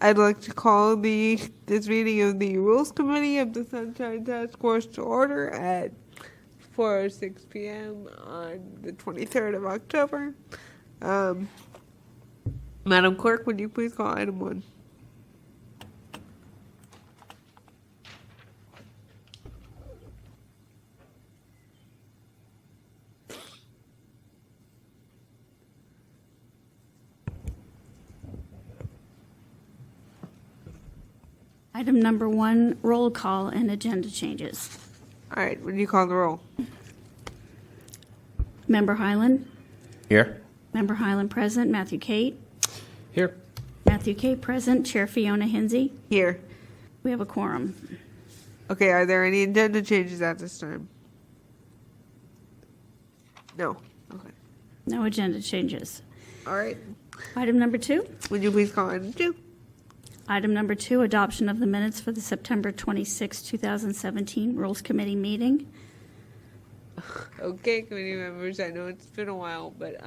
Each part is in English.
I'd like to call this meeting of the Rules Committee of the Sunshine Task Force to order at 4:06 p.m. on the 23rd of October. Madam Clerk, would you please call item 1? Item number 1, roll call and agenda changes. All right, would you call the roll? Member Highland? Here. Member Highland present. Matthew Kate? Here. Matthew Kate present. Chair Fiona Hinsey? Here. We have a quorum. Okay, are there any agenda changes at this time? No. Okay. No agenda changes. All right. Item number 2? Would you please call item 2? Item number 2, adoption of the minutes for the September 26, 2017 Rules Committee meeting. Okay, committee members, I know it's been a while, but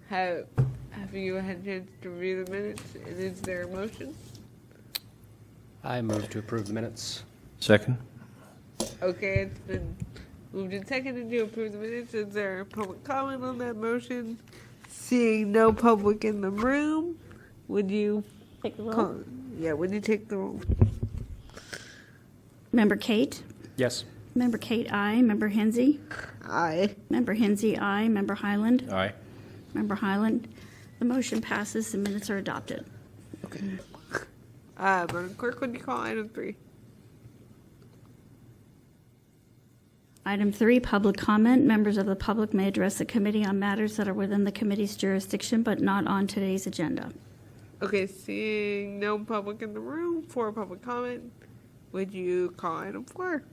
have you had a chance to review the minutes, and is there a motion? I move to approve the minutes. Second. Okay, it's been moved and seconded to approve the minutes. Is there public comment on that motion? Seeing no public in the room, would you Take the roll. would you take the roll? Member Kate? Yes. Member Kate, aye. Member Hinsey? Aye. Member Hinsey, aye. Member Highland? Aye. Member Highland. The motion passes. The minutes are adopted. Okay. Madam Clerk, would you call item 3? Item 3, public comment. Members of the public may address the committee on matters that are within the committee's jurisdiction but not on today's agenda. Okay, seeing no public in the room for public comment, would you call item 4?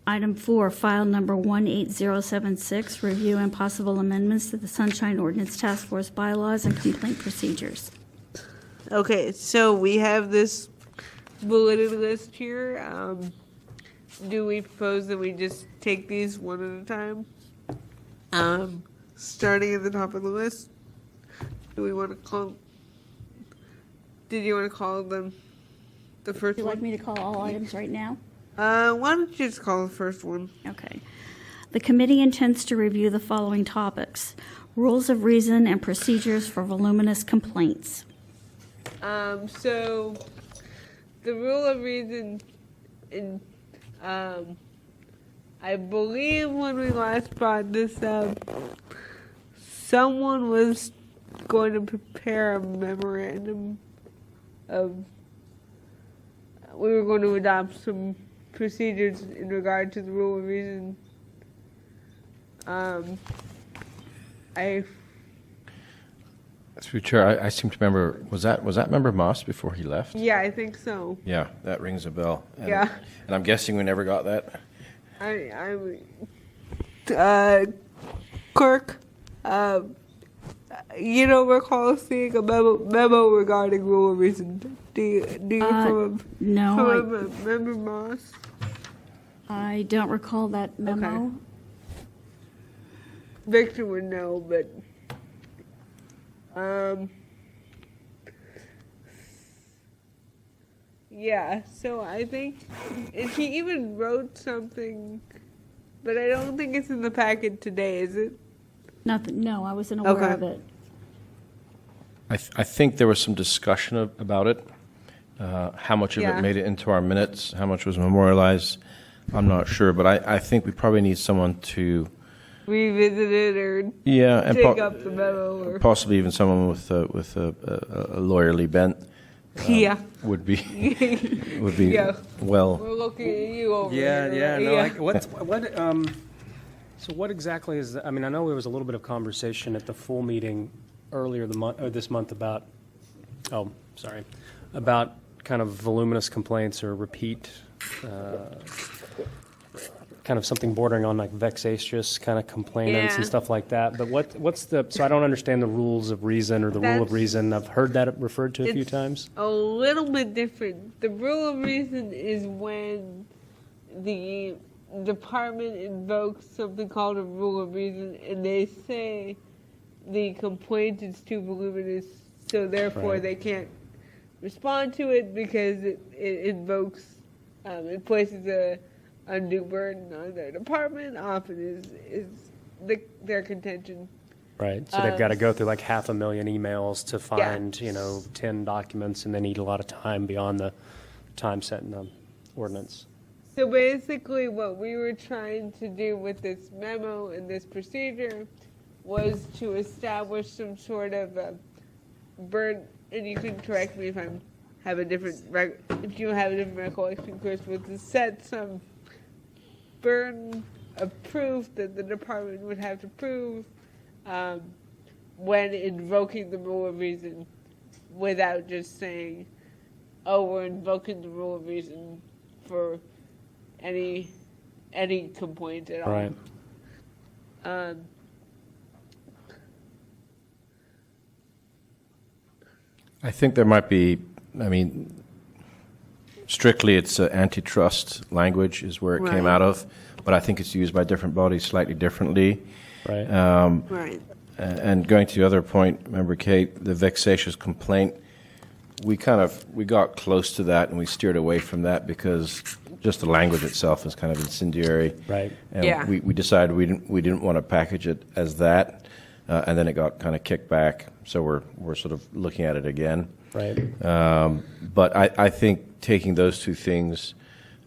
Item 4, file number 18076, review and possible amendments to the Sunshine Ordinance Task Force bylaws and complaint procedures. Okay, so we have this bulleted list here. Do we propose that we just take these one at a time? Starting at the top of the list, do we want to call? Did you want to call them the first Would you one? like me to call all items right now? Why don't you just call the first one? Okay. The committee intends to review the following topics: rules of reason and procedures for voluminous complaints. So the rule of reason in I believe when we last brought this up, someone was going to prepare a memorandum of, we were going to adopt some procedures in regard to the rule of reason. Through Chair, I seem to remember, was that Member Moss before he left? Yeah, I think so. Yeah, that rings a bell. And, Yeah. And I'm guessing we never got that? Clerk, you don't recall seeing a memo regarding rule of reason? Do you from No, Member Moss? I don't recall that memo. Okay. Victor would know, but yeah, so I think, and he even wrote something, but I don't think it's in the packet today, is it? Nothing. No, I wasn't aware Okay. of it. I think there was some discussion about it. How much of Yeah. it made it into our minutes, how much was memorialized, I'm not sure. But I think we probably need someone to Revisit it or and dig up the memo or possibly even someone with a lawyerly bent. yeah. Would be Yeah. well. We're looking at you over Yeah, here. yeah. No, so what exactly is that? I mean, I know there was a little bit of conversation at the full meeting earlier this month about kind of voluminous complaints or repeat, kind of something bordering on like vexatious kind of complainants and Yeah. stuff like that. But what's the? So I don't understand the rules of reason or the rule of That's- reason. I've heard that referred to a few It's times. a little bit different. The rule of reason is when the department invokes something called a rule of reason, and they say the complaint is too voluminous, So therefore, Right. they can't respond to it because it invokes, it places a undue burden on their department. Often is their contention. Right, so they've got to go through like 500,000 emails to find, 10 documents, and they need a lot of time beyond the time set in the ordinance. So basically, what we were trying to do with this memo and this procedure was to establish some sort of a burden, and you can correct me if I have a different if you have a different recollection, Chris, but to set some burden of proof that the department would have to prove when invoking the rule of reason, without just saying, "Oh, we're invoking the rule of reason for any complaint at all." Right. I think there might be, I mean, strictly it's antitrust language is where it came Right. out of, but I think it's used by different bodies slightly differently. Right. Right. And going to the other point, Member Kate, the vexatious complaint, we got close to that and we steered away from that because just the language itself is kind of incendiary. Right. And Yeah. we decided we didn't want to package it as that, and then it got kind of kicked back. So we're sort of looking at it again. Right. But I think taking those two things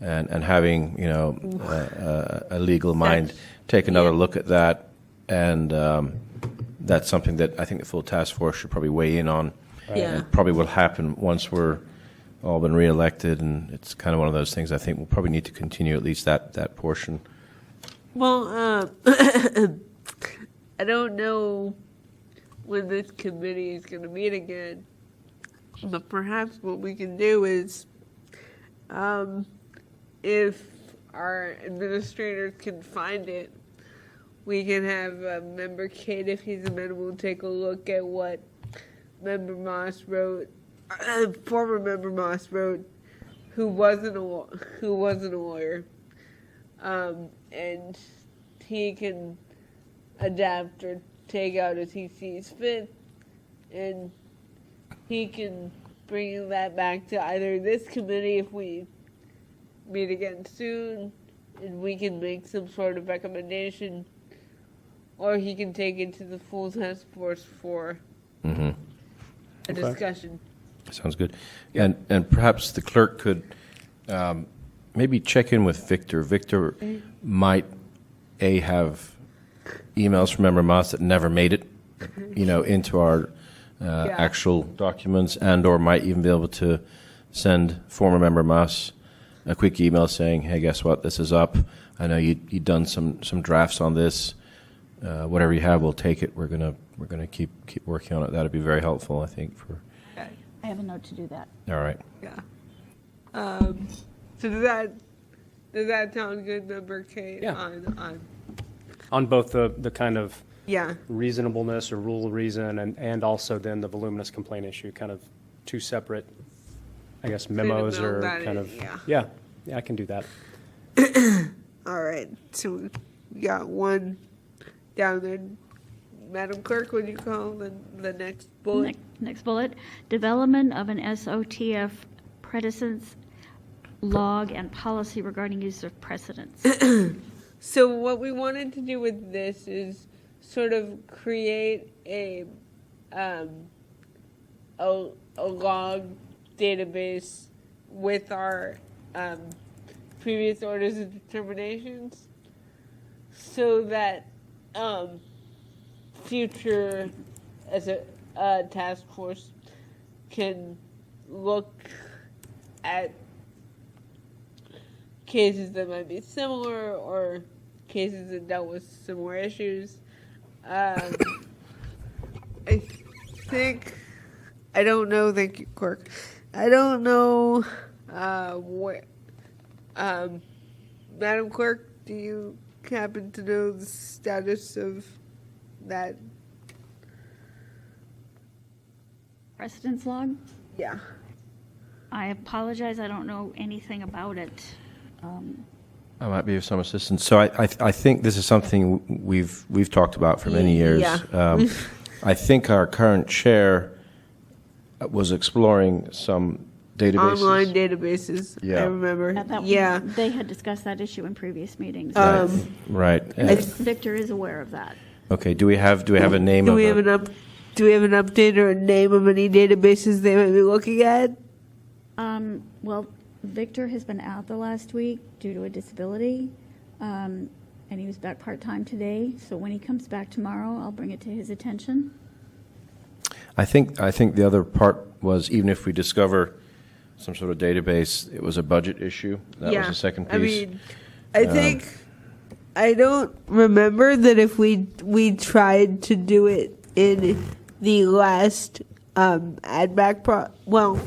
and having a legal mind take another look at that, and that's something that I think the full task force should probably weigh in on. Yeah. It probably will happen once we're all been reelected, and it's kind of one of those things. I think we'll probably need to continue at least that portion. Well, I don't know when this committee is going to meet again, but perhaps what we can do is, if our administrators can find it, we can have Member Kate, if he's amenable, take a look at what Member Moss wrote, former Member Moss wrote, who wasn't a lawyer, and he can adapt or take out as he sees fit, and he can bring that back to either this committee if we meet again soon, and we can make some sort of recommendation, or he can take it to the full task force for a discussion. Sounds good. And perhaps the clerk could maybe check in with Victor. Victor might have emails from Member Moss that never made it, into our actual documents, and/or might even be able to send former Member Moss a quick email saying, "Hey, guess what? This is up. I know you've done some drafts on this. Whatever you have, we'll take it. We're gonna keep working on it." That'd be very helpful, I think. I have a note to do that. All right. Yeah. So does that sound good, Member Kate? Yeah. On On both the kind of yeah. reasonableness or rule of reason and also then the voluminous complaint issue, kind of two separate, I guess, memos memo or that kind is, of, yeah. yeah, I can do that. All right. So we got one down there. Madam Clerk, would you call the next bullet? Next bullet, development of an SOTF precedence log and policy regarding use of precedents. So what we wanted to do with this is sort of create a log database with our previous orders of determinations, so that future as a task force can look at cases that might be similar or cases that dealt with similar issues. I think, I don't know, thank you, Clerk. I don't know where, Madam Clerk, do you happen to know the status of that? Precedence log? Yeah. I apologize, I don't know anything about it. I might be of some assistance. So I think this is something we've talked about for many years. Yeah. I think our current chair was exploring some databases. Online databases. Yeah. I remember. That- Yeah. They had discussed that issue in previous meetings. Right. Victor is aware of that. Okay. Do we have a name Do of we have do we have an update or a name of any databases they might be looking at? Well, Victor has been out the last week due to a disability, and he was back part-time today. So when he comes back tomorrow, I'll bring it to his attention. I think the other part was, even if we discover some sort of database, it was a budget issue. That was the second piece. I mean, I think I don't remember that if we tried to do it in the last ad back well,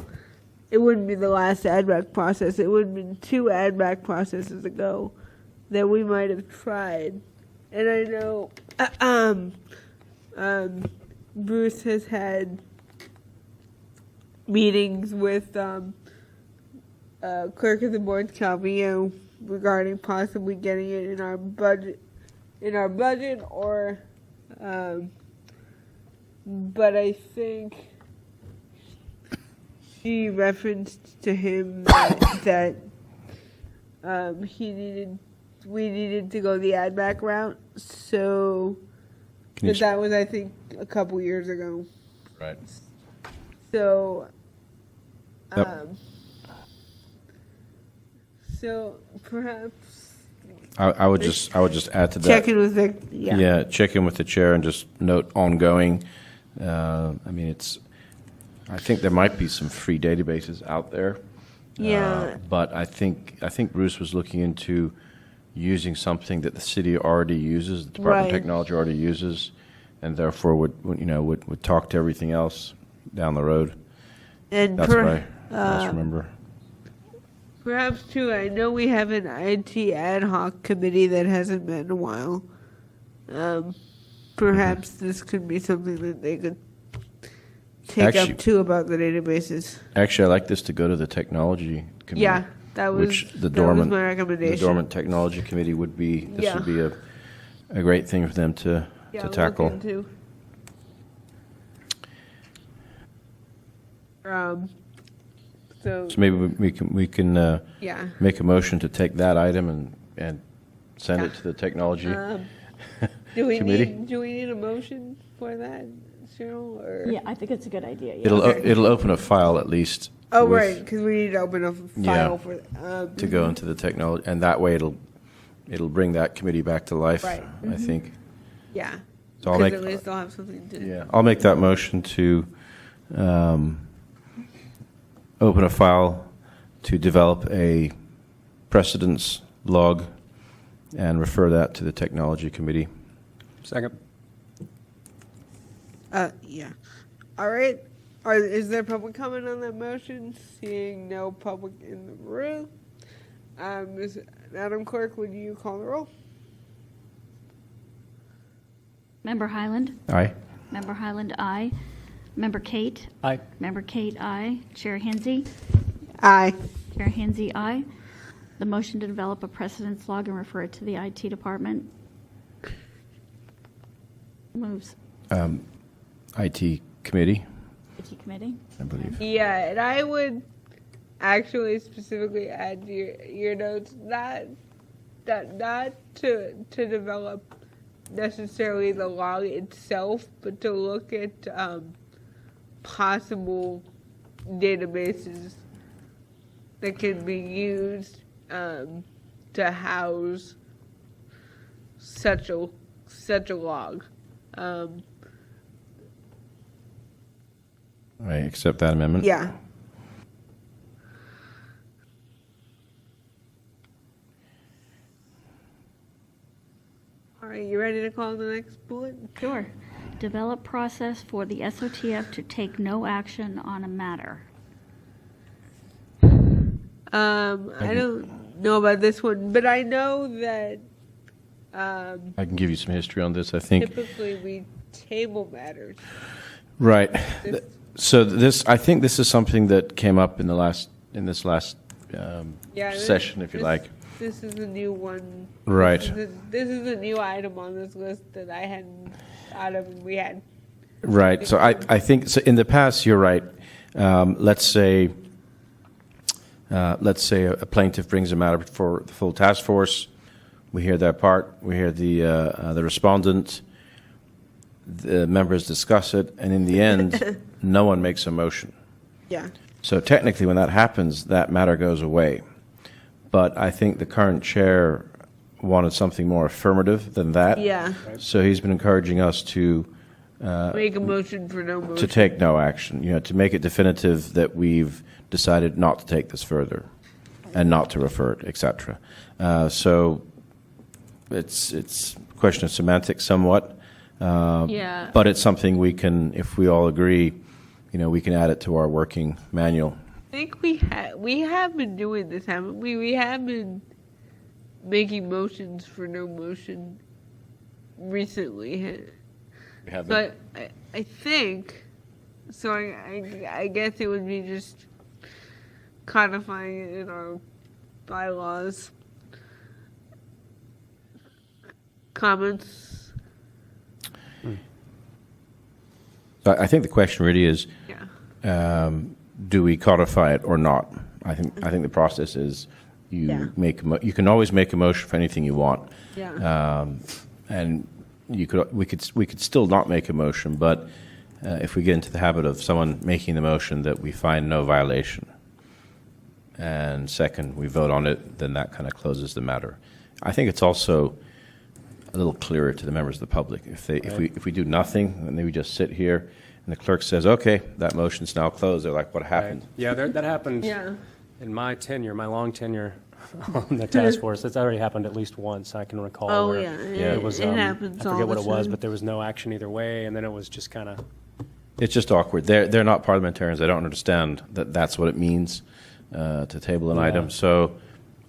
it wouldn't be the last ad back process. It would have been 2 ad back processes ago that we might have tried. And I know Bruce has had meetings with clerk of the board Calvillo regarding possibly getting it in our budget or but I think she referenced to him that we needed to go the ad back route, so that was, I think, a couple years ago. Right. So Yep. so perhaps I would just add to that. check in with Vic. Yeah, check in with the chair and just note ongoing. I mean, I think there might be some free databases out there. Yeah. But I think Bruce was looking into using something that the city already uses, the Department of Right. Technology already uses, and therefore would talk to everything else down the road. And That's what I must remember. perhaps too, I know we have an IT ad hoc committee that hasn't met in a while. Perhaps this could be something that they could take Actually- up too about the databases. Actually, I'd like this to go to the technology committee. Yeah, that was which the that was dormant my recommendation. The dormant technology committee would be. This Yeah. would be a great thing for them to look tackle. into. So So maybe we can yeah. make a motion to take that item and send it to the technology Do we committee. need a motion for that, Cheryl? Or Yeah, I think it's a good idea. Yeah. It'll open a file at least. oh with- right, because we need to open a file Yeah. for to go into the technology, and that way it'll bring that committee back to life. Right. I think. yeah. So I'll Because make at least they'll have something to. Yeah, I'll make that motion to open a file to develop a precedence log and refer that to the technology committee. Second. Yeah. All right. Is there public comment on that motion? Seeing no public in the room, Madam Clerk, would you call the roll? Member Highland? Aye. Member Highland, aye. Member Kate? Aye. Member Kate, aye. Chair Hensy? Aye. Chair Hensy, aye. The motion to develop a precedence log and refer it to the IT department moves. IT committee, IT committee? I believe. Yeah, and I would actually specifically add to your notes not to develop necessarily the log itself, but to look at possible databases that can be used to house such a log. I accept that amendment. Yeah. All right, you ready to call the next bullet? Sure. Develop process for the SOTF to take no action on a matter. I don't know about this one, but I know that I can give you some history on this, I think. typically we table matters. Right. This- So I think this is something that came up in this last Yeah, session, if you like. This is a new one. Right. This is a new item on this list that I hadn't thought of, and we had. Right. So I think so in the past, you're right. Let's say a plaintiff brings a matter before the full task force. We hear their part. We hear the respondent. The members discuss it, and in the end, no one makes a motion. Yeah. So technically, when that happens, that matter goes away. But I think the current chair wanted something more affirmative than that. Yeah. So he's been encouraging us to Make a motion for no motion. to take no action. To make it definitive that we've decided not to take this further, and not to refer it, etc. So it's a question of semantics somewhat. Yeah. But it's something we can, if we all agree, we can add it to our working manual. I think we have been doing this, haven't we? We have been making motions for no motion recently. We have But I think, so I guess it would be just codifying it in our bylaws. Comments? So I think the question really is, Yeah. do we codify it or not? I think the process is you Yeah. you can always make a motion for anything you want. Yeah. And we could still not make a motion, but if we get into the habit of someone making the motion that we find no violation, and second we vote on it, then that kind of closes the matter. I think it's also a little clearer to the members of the public if we do nothing and then we just sit here and the clerk says, "Okay, that motion's now closed." They're like, "What happened?" Right. Yeah, that happened Yeah. in my long tenure on the task force. It's already happened at least once, I can recall. Oh, where yeah. It was, It happens I all forget what the it was, time. but there was no action either way, and then it was just kind of... It's just awkward. They're not parliamentarians. They don't understand that that's what it means to table an Yeah. item. So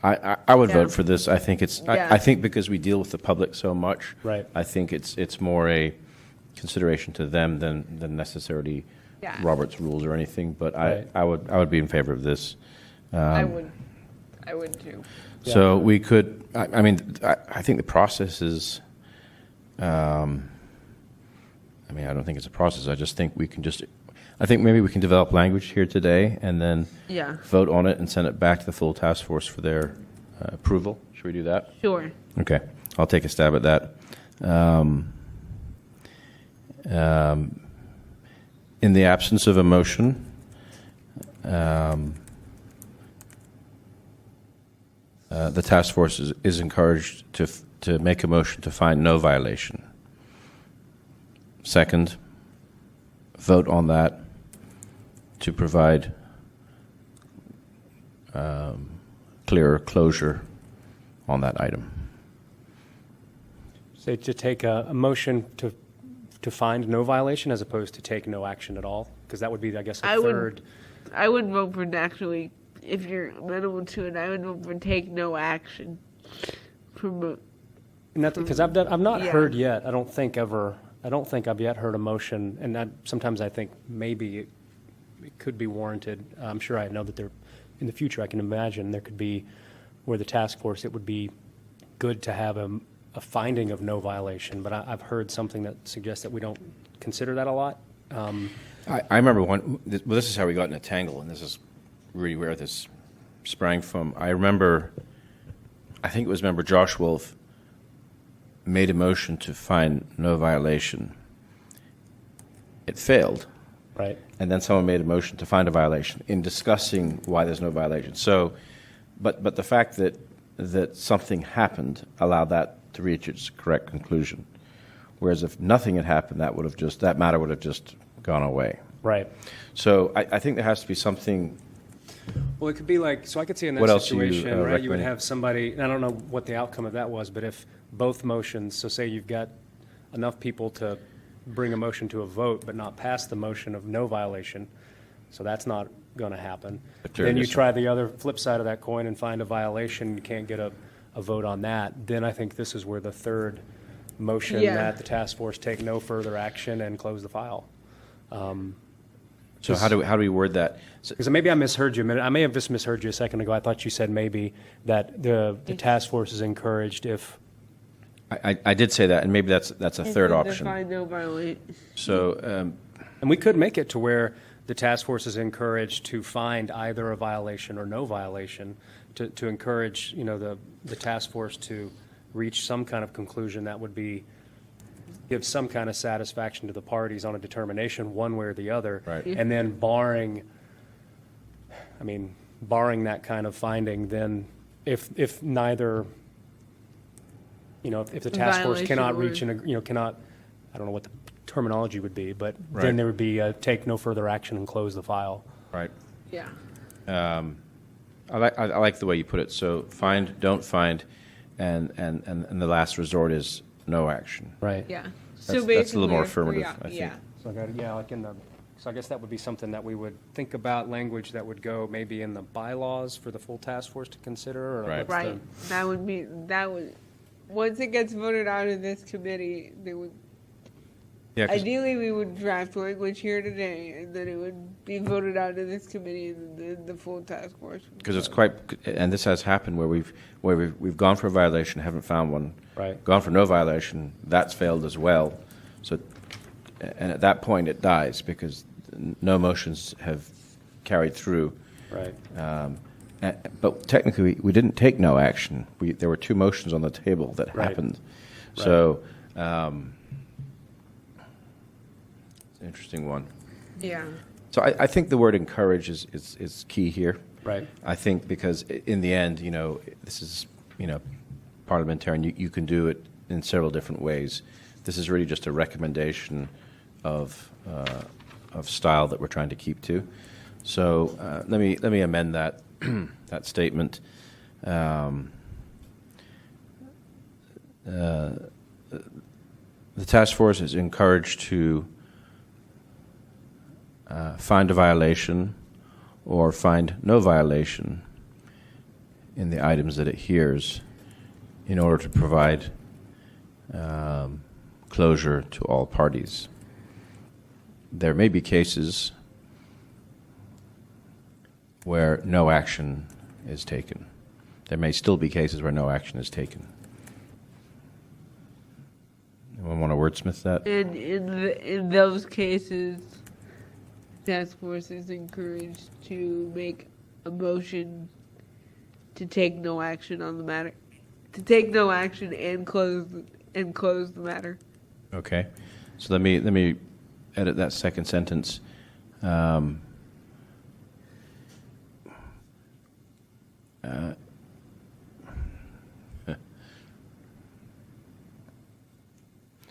I would Yeah. vote for this. I think it's. Yeah. I think because we deal with the public so much. Right. I think it's more a consideration to them than necessarily Yeah. Robert's rules or anything. But Right. I would be in favor of this. I would too. So we could. I think the process is. I don't think it's a process. I just think we can just. I think maybe we can develop language here today and then Yeah. vote on it and send it back to the full task force for their approval. Should we do that? Sure. Okay, I'll take a stab at that. In the absence of a motion, the task force is encouraged to make a motion to find no violation. Second, vote on that to provide clearer closure on that item. Say to take a motion to find no violation as opposed to take no action at all? Because that would be, I guess, a third. I would vote for actually, if you're amenable to it, I would vote for take no action. Because I've not Yeah. heard yet. I don't think I've yet heard a motion, and sometimes I think maybe it could be warranted. I'm sure I know that in the future I can imagine there could be where the task force, it would be good to have a finding of no violation, but I've heard something that suggests that we don't consider that a lot. I remember this is how we got in a tangle, and this is really where this sprang from. I think it was member Josh Wolf made a motion to find no violation. It failed. Right. And then someone made a motion to find a violation in discussing why there's no violation. So, but the fact that something happened allowed that to reach its correct conclusion. Whereas if nothing had happened, that matter would have just gone away. Right. So I think there has to be something. Well, it could be like, so I could see in that What else do you, situation, right, you would recommend? have somebody, and I don't know what the outcome of that was, but if both motions, so say you've got enough people to bring a motion to a vote but not pass the motion of no violation, so that's not going to happen. Then you try the other flip side of that coin and find a violation, you can't get a vote on that, then I think this is where the third motion Yeah. that the task force take no further action and close the file. So how do we word that? So, Because maybe I misheard you a minute. I may have just misheard you a second ago. I thought you said maybe that the task force is encouraged if, I did say that, and maybe that's a third option. Find no violation. So and we could make it to where the task force is encouraged to find either a violation or no violation, to encourage, the task force to reach some kind of conclusion that would give some kind of satisfaction to the parties on a determination one way or the other. Right. And then barring that kind of finding, then if neither, if the task force Violation cannot or- reach cannot, I don't know what the terminology would be, but Right. then there would be take no further action and close the file. Right. Yeah. I like the way you put it. So find, don't find, and the last resort is no action. Right. Yeah. That's a little more affirmative, I think. Yeah. So I guess that would be something that we would think about, language that would go maybe in the bylaws for the full task force to consider, or Right. what's the- Right. That would, once it gets voted out of this committee, they would, Yeah, ideally, we would draft language here today, and then it would be voted out of this committee, and then the full task force. would because it's vote. quite, and this has happened where we've gone for a violation, haven't found one. Right. Gone for no violation, that's failed as well. So, and at that point, it dies because no motions have carried through. Right. But technically, we didn't take no action. There were two motions on the table that Right. happened. Right. So, it's an interesting one. Yeah. So I think the word encourage is key here. Right. I think because in the end, this is, parliamentarian. You can do it in several different ways. This is really just a recommendation of style that we're trying to keep to. So let me amend that that statement. The task force is encouraged to find a violation or find no violation in the items that it hears in order to provide closure to all parties. There may be cases where no action is taken. There may still be cases where no action is taken. Anyone want to wordsmith that? And in those cases, task force is encouraged to make a motion to take no action on the matter, to take no action and close the matter. Okay. So let me edit that second sentence.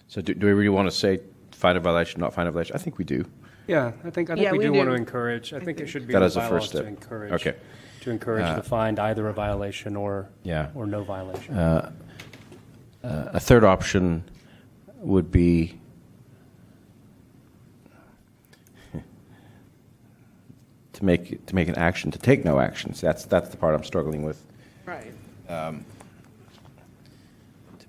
So do we really want to say find a violation, not find a violation? I think we do. Yeah, I think Yeah, we we do want do. to encourage. I think it should be That in is the the bylaws first step. to encourage. Okay. To encourage to find either a violation or Yeah. or no violation. A third option would be to make an action to take no action. So that's the part I'm struggling with. Right. To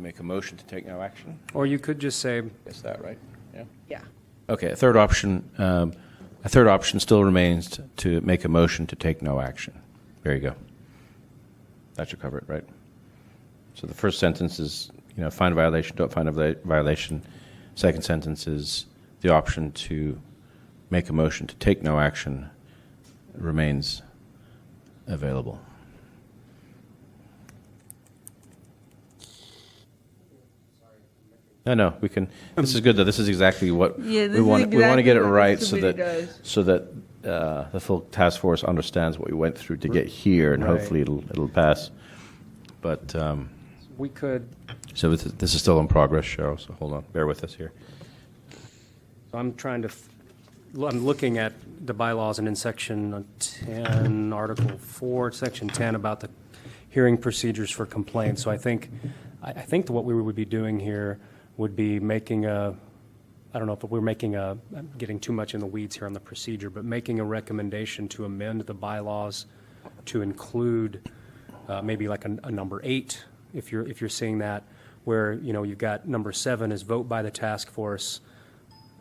make a motion to take no action. Or you could just say, Is that right? Yeah. Yeah. Okay. A third option still remains to make a motion to take no action. There you go. That should cover it, right? So the first sentence is, find a violation, don't find a violation. Second sentence is the option to make a motion to take no action remains available. No, we can. This is good, though. This is exactly what Yeah, this we is want. We want to get it exactly what right this so committee that does. the full task force understands what we went through to get here, and Right. hopefully it'll pass. But we could. so this is still in progress, Cheryl. So hold on, bear with us here. I'm looking at the bylaws, and in section 10, Article 4, section 10, about the hearing procedures for complaints. So I think what we would be doing here would be making I don't know if we're I'm getting too much in the weeds here on the procedure, but making a recommendation to amend the bylaws to include maybe like a number 8, if you're seeing that, where you've got number 7 is vote by the task force,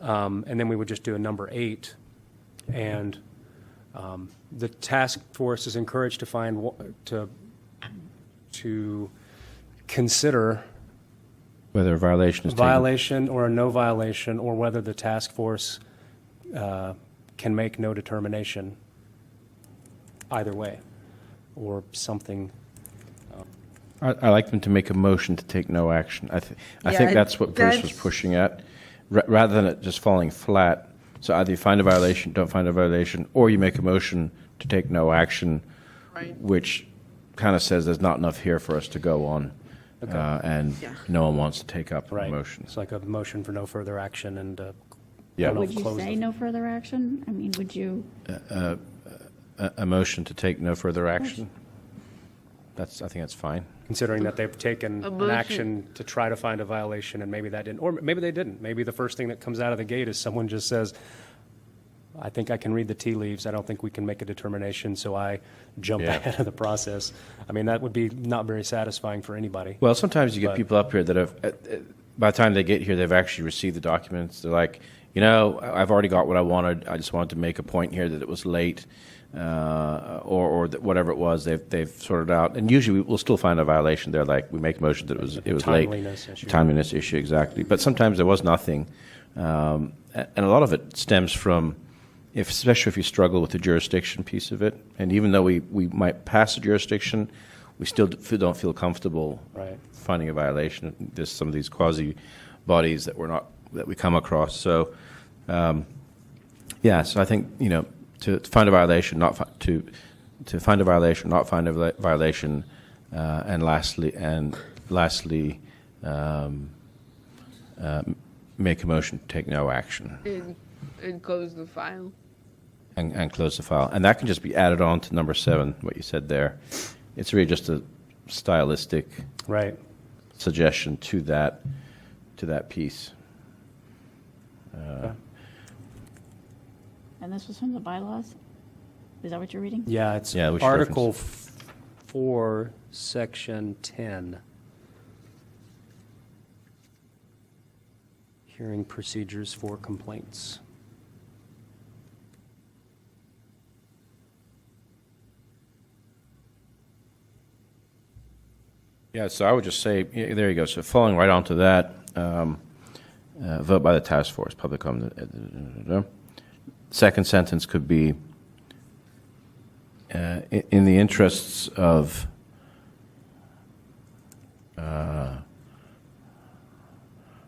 and then we would just do a number 8, and the task force is encouraged to consider Whether a violation is violation or a no violation, or whether the task force can make no determination either way, or something. I like them to make a motion to take no action. I Yeah, think that's what Bruce was that's- pushing at, rather than it just falling flat. So either you find a violation, don't find a violation, or you make a motion to take no action, Right. which kind of says there's not enough here for us to go on, and Yeah. no one wants to take up Right. a motion. It's like a motion for no further action, and Yeah. Well, Would you close say the- no further action? I mean, would you? A motion to take no further action. I think that's fine. considering that they've taken A an motion. action to try to find a violation, and maybe that didn't, or maybe they didn't. Maybe the first thing that comes out of the gate is someone just says, I think I can read the tea leaves. I don't think we can make a determination, so I jump Yeah. ahead of the process. I mean, that would be not very satisfying for anybody. Well, sometimes you get But- people up here that have, by the time they get here, they've actually received the documents. They're like, you know, I've already got what I wanted. I just wanted to make a point here that it was late, or that whatever it was, they've sorted out. And usually we'll still find a violation. They're like, we make a motion that it was late. Timeliness issue. Timeliness issue, exactly. But sometimes there was nothing, and a lot of it stems from, especially if you struggle with the jurisdiction piece of it. And even though we might pass a jurisdiction, we still don't feel comfortable Right. finding a violation. There's some of these quasi bodies that we come across. So, yeah. So I think to find a violation, to find a violation, not find a violation, and lastly, make a motion to take no action And close the file. and close the file. And that can just be added on to number 7, what you said there. It's really just a stylistic Right. suggestion to that piece. And this was from the bylaws? Is that what you're reading? Yeah, it's Yeah, we should Article 4, Section 10. Hearing procedures for complaints. Yeah, so I would just say, there you go. So following right on to that, vote by the task force, public comment. Second sentence could be, in the interests of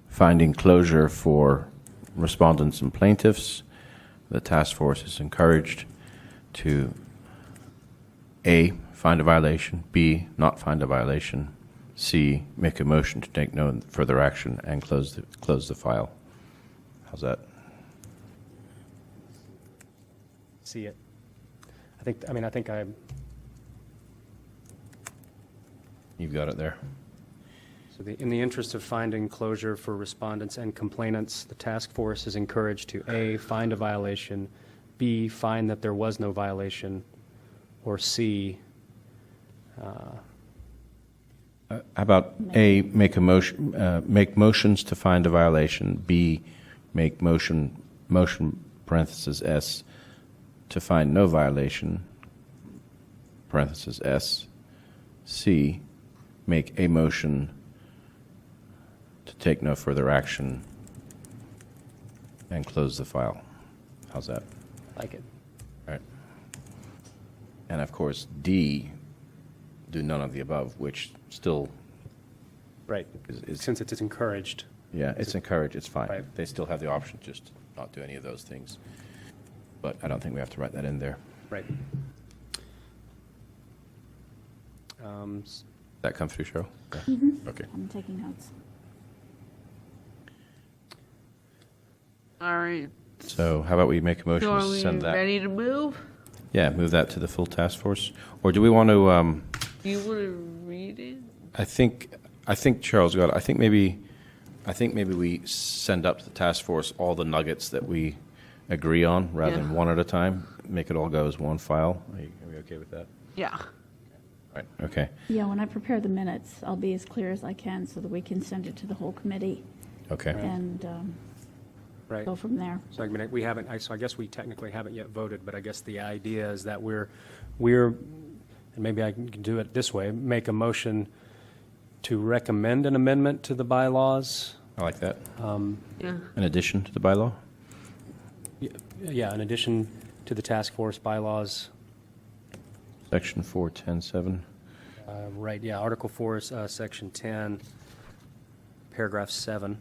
finding closure for respondents and plaintiffs, the task force is encouraged to A, find a violation, B, not find a violation, C, make a motion to take no further action, and close the file. How's that? See it. I think You've got it there. so in the interest of finding closure for respondents and complainants, the task force is encouraged to A, find a violation, B, find that there was no violation, or C, How about A, make a motion, make motions to find a violation, B, make motion parenthesis S, to find no violation, parenthesis S, C, make a motion to take no further action, and close the file. How's that? like it. All right. And of course, D, do none of the above, which still, Right. is Since it's encouraged. yeah, it's encouraged, it's fine. Right. They still have the option to just not do any of those things. But I don't think we have to write that in there. Right. That come through, Cheryl? Yeah. Okay. I'm taking notes. All right. So how about we make a motion So are to we send that? ready to move? Yeah, move that to the full task force? Or do we want to, Do you want to read it? I think Charles got it. I think maybe we send up to the task force all the nuggets that we agree on rather than Yeah. one at a time. Make it all go as one file. Are we okay with that? Yeah. Right, okay. Yeah, when I prepare the minutes, I'll be as clear as I can so that we can send it to the whole committee Okay. and Right. go from there. So we haven't, so I guess we technically haven't yet voted, but I guess the idea is that we're, and maybe I can do it this way, make a motion to recommend an amendment to the bylaws. I like that. Yeah. In addition to the bylaw? Yeah, in addition to the task force bylaws, Section 410.7. right, yeah, Article 4 is Section 10, Paragraph 7.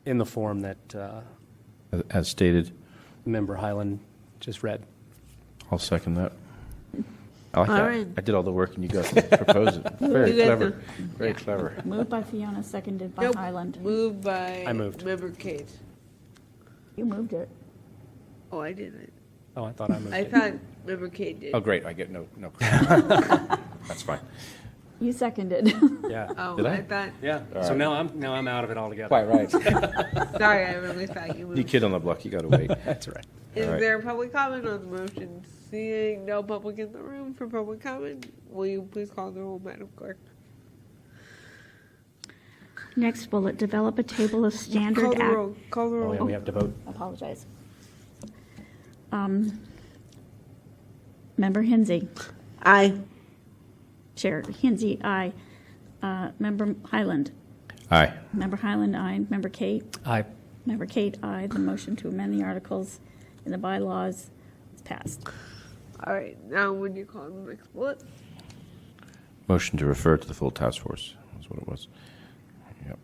In the form that As stated. Member Highland just read. I'll second that. I like All that. right. I did all the work and you got to propose it. Very You got clever. to- Very clever. Moved by Fiona, seconded by Nope. Highland. Moved by I moved. Member Kate. You moved it. Oh, I didn't. Oh, I thought I moved I it. thought Member Kate did. Oh, great. I get no. That's fine. You seconded. Yeah, Oh, Did I? I thought. yeah. So now I'm out of it altogether. Quite right. Sorry, I really thought you You moved. kid on the block, you got to wait. That's right. Is All right. there public comment on the motion? Seeing no public in the room for public comment, will you please call the roll, Madam Clerk? Next bullet, develop a table of Call standard the roll. Call the Oh, roll. yeah, we have to vote. Apologize. Member Hinsey. Aye. Chair Hinsey, aye. Member Highland. Aye. Member Highland, aye. Member Kate. Aye. Member Kate, aye. The motion to amend the articles in the bylaws is passed. All right. Now, would you call the next bullet? Motion to refer to the full task force. That's what it was. Yep.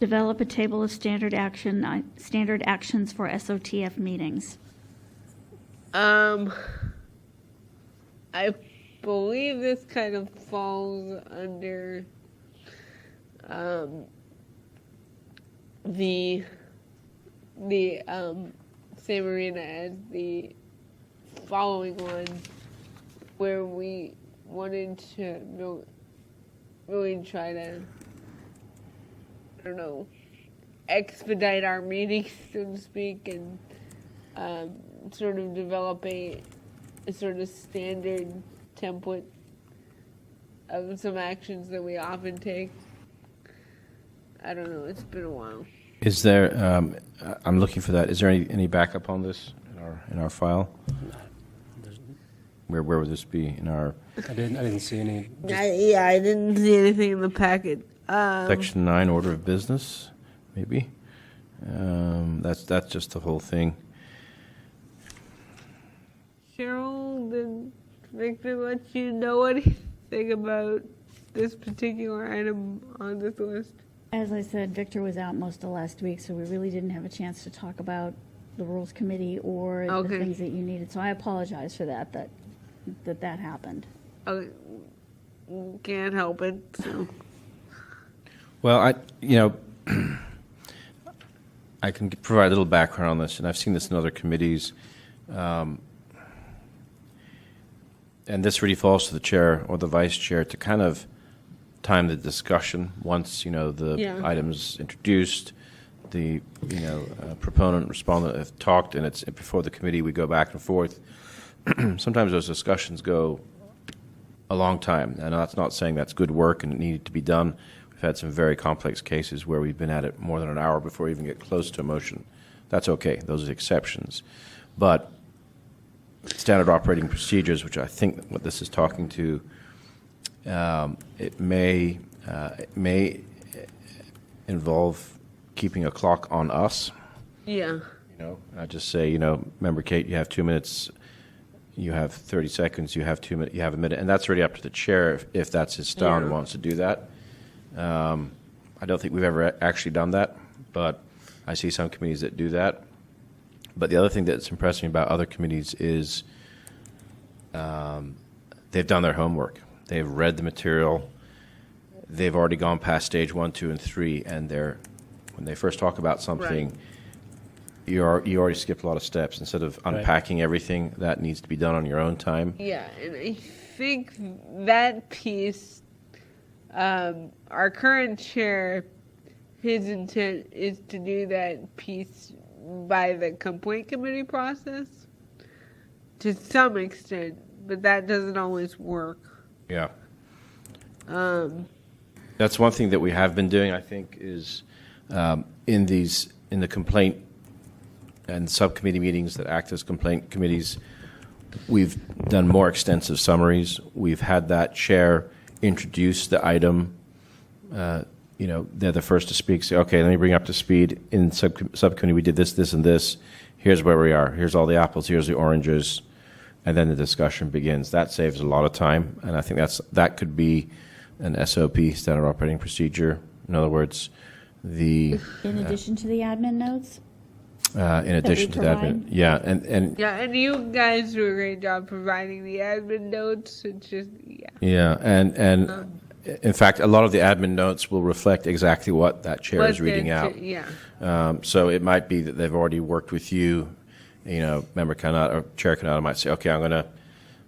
Develop a table of standard actions for SOTF meetings. I believe this kind of falls under the same arena as the following one, where we wanted to really try to, I don't know, expedite our meetings, so to speak, and sort of develop a sort of standard template of some actions that we often take. I don't know. It's been a while. Is there? I'm looking for that. Is there any backup on this in our file? Where would this be in our I didn't see any. I didn't see anything in the packet. section 9 order of business? Maybe. That's just the whole thing. Cheryl, did Victor let you know anything about this particular item on this list? As I said, Victor was out most of last week, so we really didn't have a chance to talk about the Rules Committee or the Okay. things that you needed. So I apologize for that happened. Okay, can't help it. So. Well, I can provide a little background on this, and I've seen this in other committees. And this really falls to the chair or the vice chair to kind of time the discussion once, the Yeah. item's introduced, the, proponent, respondent have talked, and it's before the committee, we go back and forth. Sometimes those discussions go a long time, and that's not saying that's good work and it needed to be done. We've had some very complex cases where we've been at it more than an hour before we even get close to a motion. That's okay. Those are exceptions. But standard operating procedures, which I think what this is talking to, it may involve keeping a clock on us. Yeah. I just say, Member Kate, you have 2 minutes. You have 30 seconds. You have 2 minutes. You have a minute, and that's really up to the chair if that's his style and Yeah. wants to do that. I don't think we've ever actually done that, but I see some committees that do that. But the other thing that's impressed me about other committees is they've done their homework. They've read the material. They've already gone past stage 1, 2, and 3, and when they first talk about something, Right. you already skipped a lot of steps. Instead of unpacking everything, that needs to be done on your own time. Yeah, and I think that piece, our current chair, his intent is to do that piece by the complaint committee process to some extent, but that doesn't always work. Yeah. That's one thing that we have been doing, I think, is in the complaint and subcommittee meetings that act as complaint committees, we've done more extensive summaries. We've had that chair introduce the item they're the first to speak, say, okay, let me bring you up to speed. In subcommittee, we did this, this, and this. Here's where we are. Here's all the apples. Here's the oranges. And then the discussion begins. That saves a lot of time, and I think that could be an SOP, standard operating procedure. In other words, In addition to the admin notes? in addition to the admin. provide? Yeah, and you guys do a great job providing the admin notes. It's just, yeah, and in fact, a lot of the admin notes will reflect exactly what that chair is reading out. So it might be that they've already worked with you. Member Kanata or Chair Kanata might say, okay, I'm going to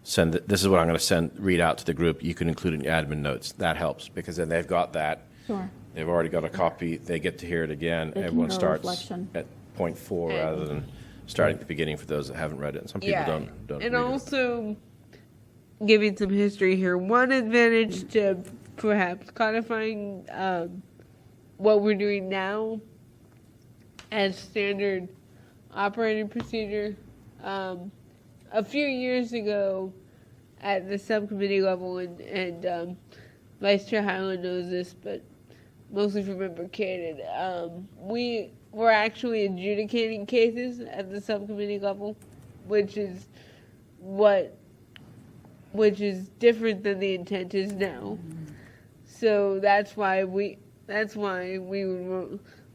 send, this is what I'm going to read out to the group. You can include it in your admin notes. That helps because then they've got that. Sure. They've already got a copy. They get to hear it again. They can Everyone hear a starts reflection. at point 4 rather than starting at the beginning for those that haven't read it. And some people don't and read also giving some history here. One advantage to perhaps codifying what we're doing now as standard operating procedure. A few years ago at the subcommittee level, and Vice Chair Highland knows this, but mostly from Member Cannon, we were actually adjudicating cases at the subcommittee level, which is different than the intent is now. So that's why we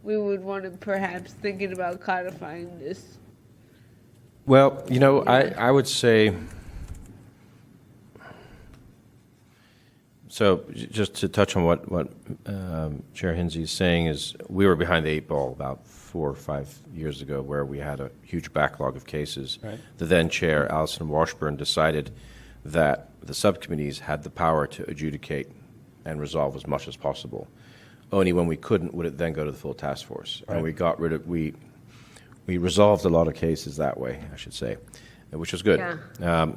would want to perhaps thinking about codifying this. Well, I would say, so just to touch on what Chair Hinsey is saying is we were behind the 8 ball about 4 or 5 years ago where we had a huge backlog of cases. Right. The then Chair, Alison Washburn, decided that the subcommittees had the power to adjudicate and resolve as much as possible. Only when we couldn't would it then go to the full task force. Right. And we got rid of, we resolved a lot of cases that way, I should say, which was good. Yeah.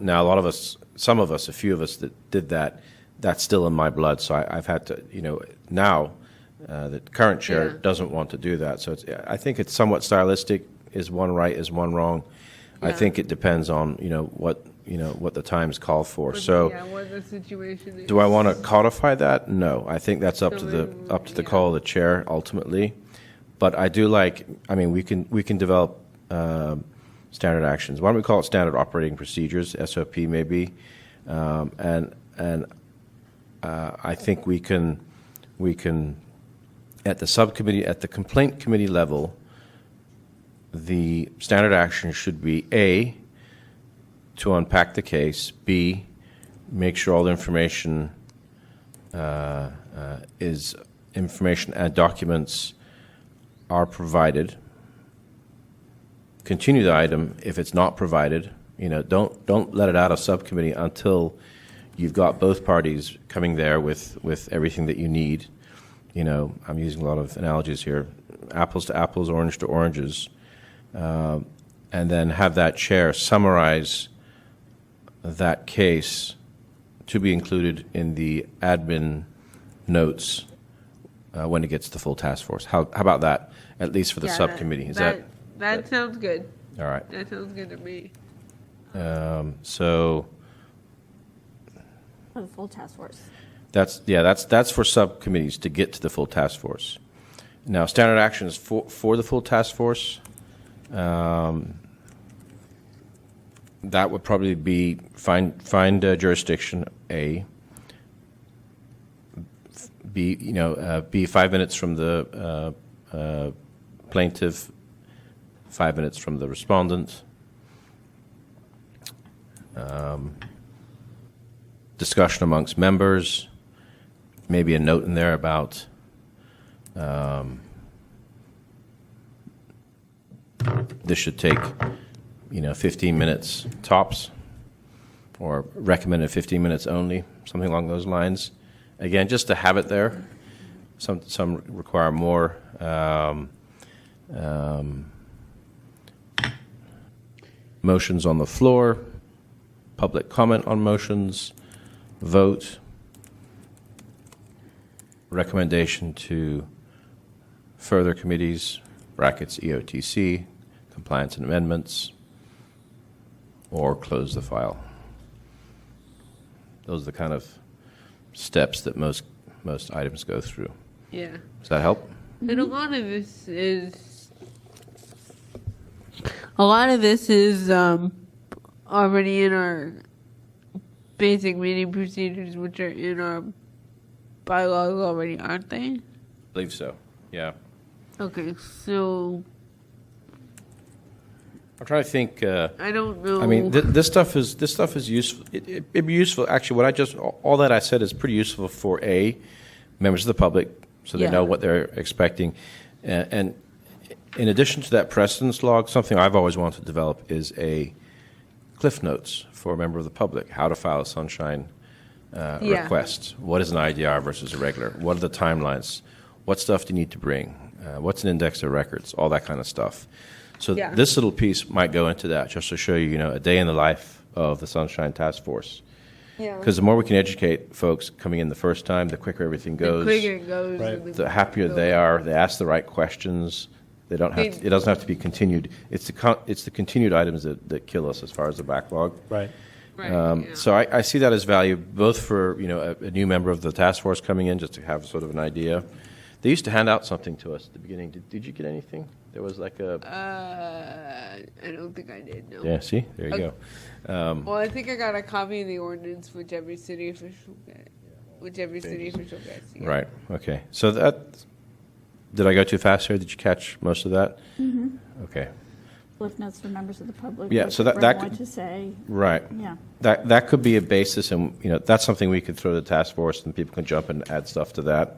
Now, a few of us that did that, that's still in my blood. So I've had to, now the current chair doesn't want to do that. So I think it's somewhat stylistic. Is one right? Is one wrong? I think it depends on what the times call for. So what the situation is. do I want to codify that? No, I think that's up to the call of the chair ultimately. But I do we can develop standard actions. Why don't we call it standard operating procedures, SOP maybe, and I think we can at the subcommittee, at the complaint committee level, the standard action should be A, to unpack the case, B, make sure all the information information and documents are provided. Continue the item if it's not provided. Don't let it out of subcommittee until you've got both parties coming there with everything that you need. I'm using a lot of analogies here: apples to apples, orange to oranges, and then have that chair summarize that case to be included in the admin notes when it gets to the full task force. How about that? At least for the subcommittee. Is that sounds good? all right? That sounds good to me. So For the full task force. that's for subcommittees to get to the full task force. Now, standard action is for the full task force. That would probably be find jurisdiction, A. B, be 5 minutes from the plaintiff, 5 minutes from the respondent. Discussion amongst members, maybe a note in there about this should take 15 minutes tops, or recommended 15 minutes only, something along those lines. Again, just to have it there. Some require more. Motions on the floor, public comment on motions, vote, recommendation to further committees, brackets EOTC, compliance and amendments, or close the file. Those are the kind of steps that most most items go through. Yeah. Does that help? And a lot of this is already in our basic meeting procedures, which are in our bylaws already, aren't they? I believe so. Yeah. Okay, so I'm trying to think. I don't know. I mean, this stuff is useful. It'd be useful. Actually, all that I said is pretty useful for members of the public, so they Yeah. know what they're expecting. And in addition to that precedence log, something I've always wanted to develop is a Cliff Notes for a member of the public, how to file a sunshine Yeah. request. What is an IDR versus a regular? What are the timelines? What stuff do you need to bring? What's an index of records? All that kind of stuff. So Yeah. this little piece might go into that, just to show you, a day in the life of the Sunshine Task Force. Yeah. Because the more we can educate folks coming in the first time, the quicker everything goes. The quicker it goes. Right. and The happier they are. They ask the right questions. They don't have. It doesn't have to be continued. It's the continued items that kill us as far as the backlog. Right. Right, yeah. So I see that as value, both for a new member of the task force coming in, just to have sort of an idea. They used to hand out something to us at the beginning. Did you get anything? There was like a. I don't think I did, no. Yeah. See, there you go. Well, I think I got a copy of the ordinance, which every city official gets. Yeah. Right. Okay. So that. Did I go too fast here? Did you catch most of that? Mm-hmm. Okay. Cliff Notes for members of the public. Yeah, what so that Brent could- wanted to say, Right. yeah. That could be a basis, and that's something we could throw to the task force, and people can jump and add stuff to that.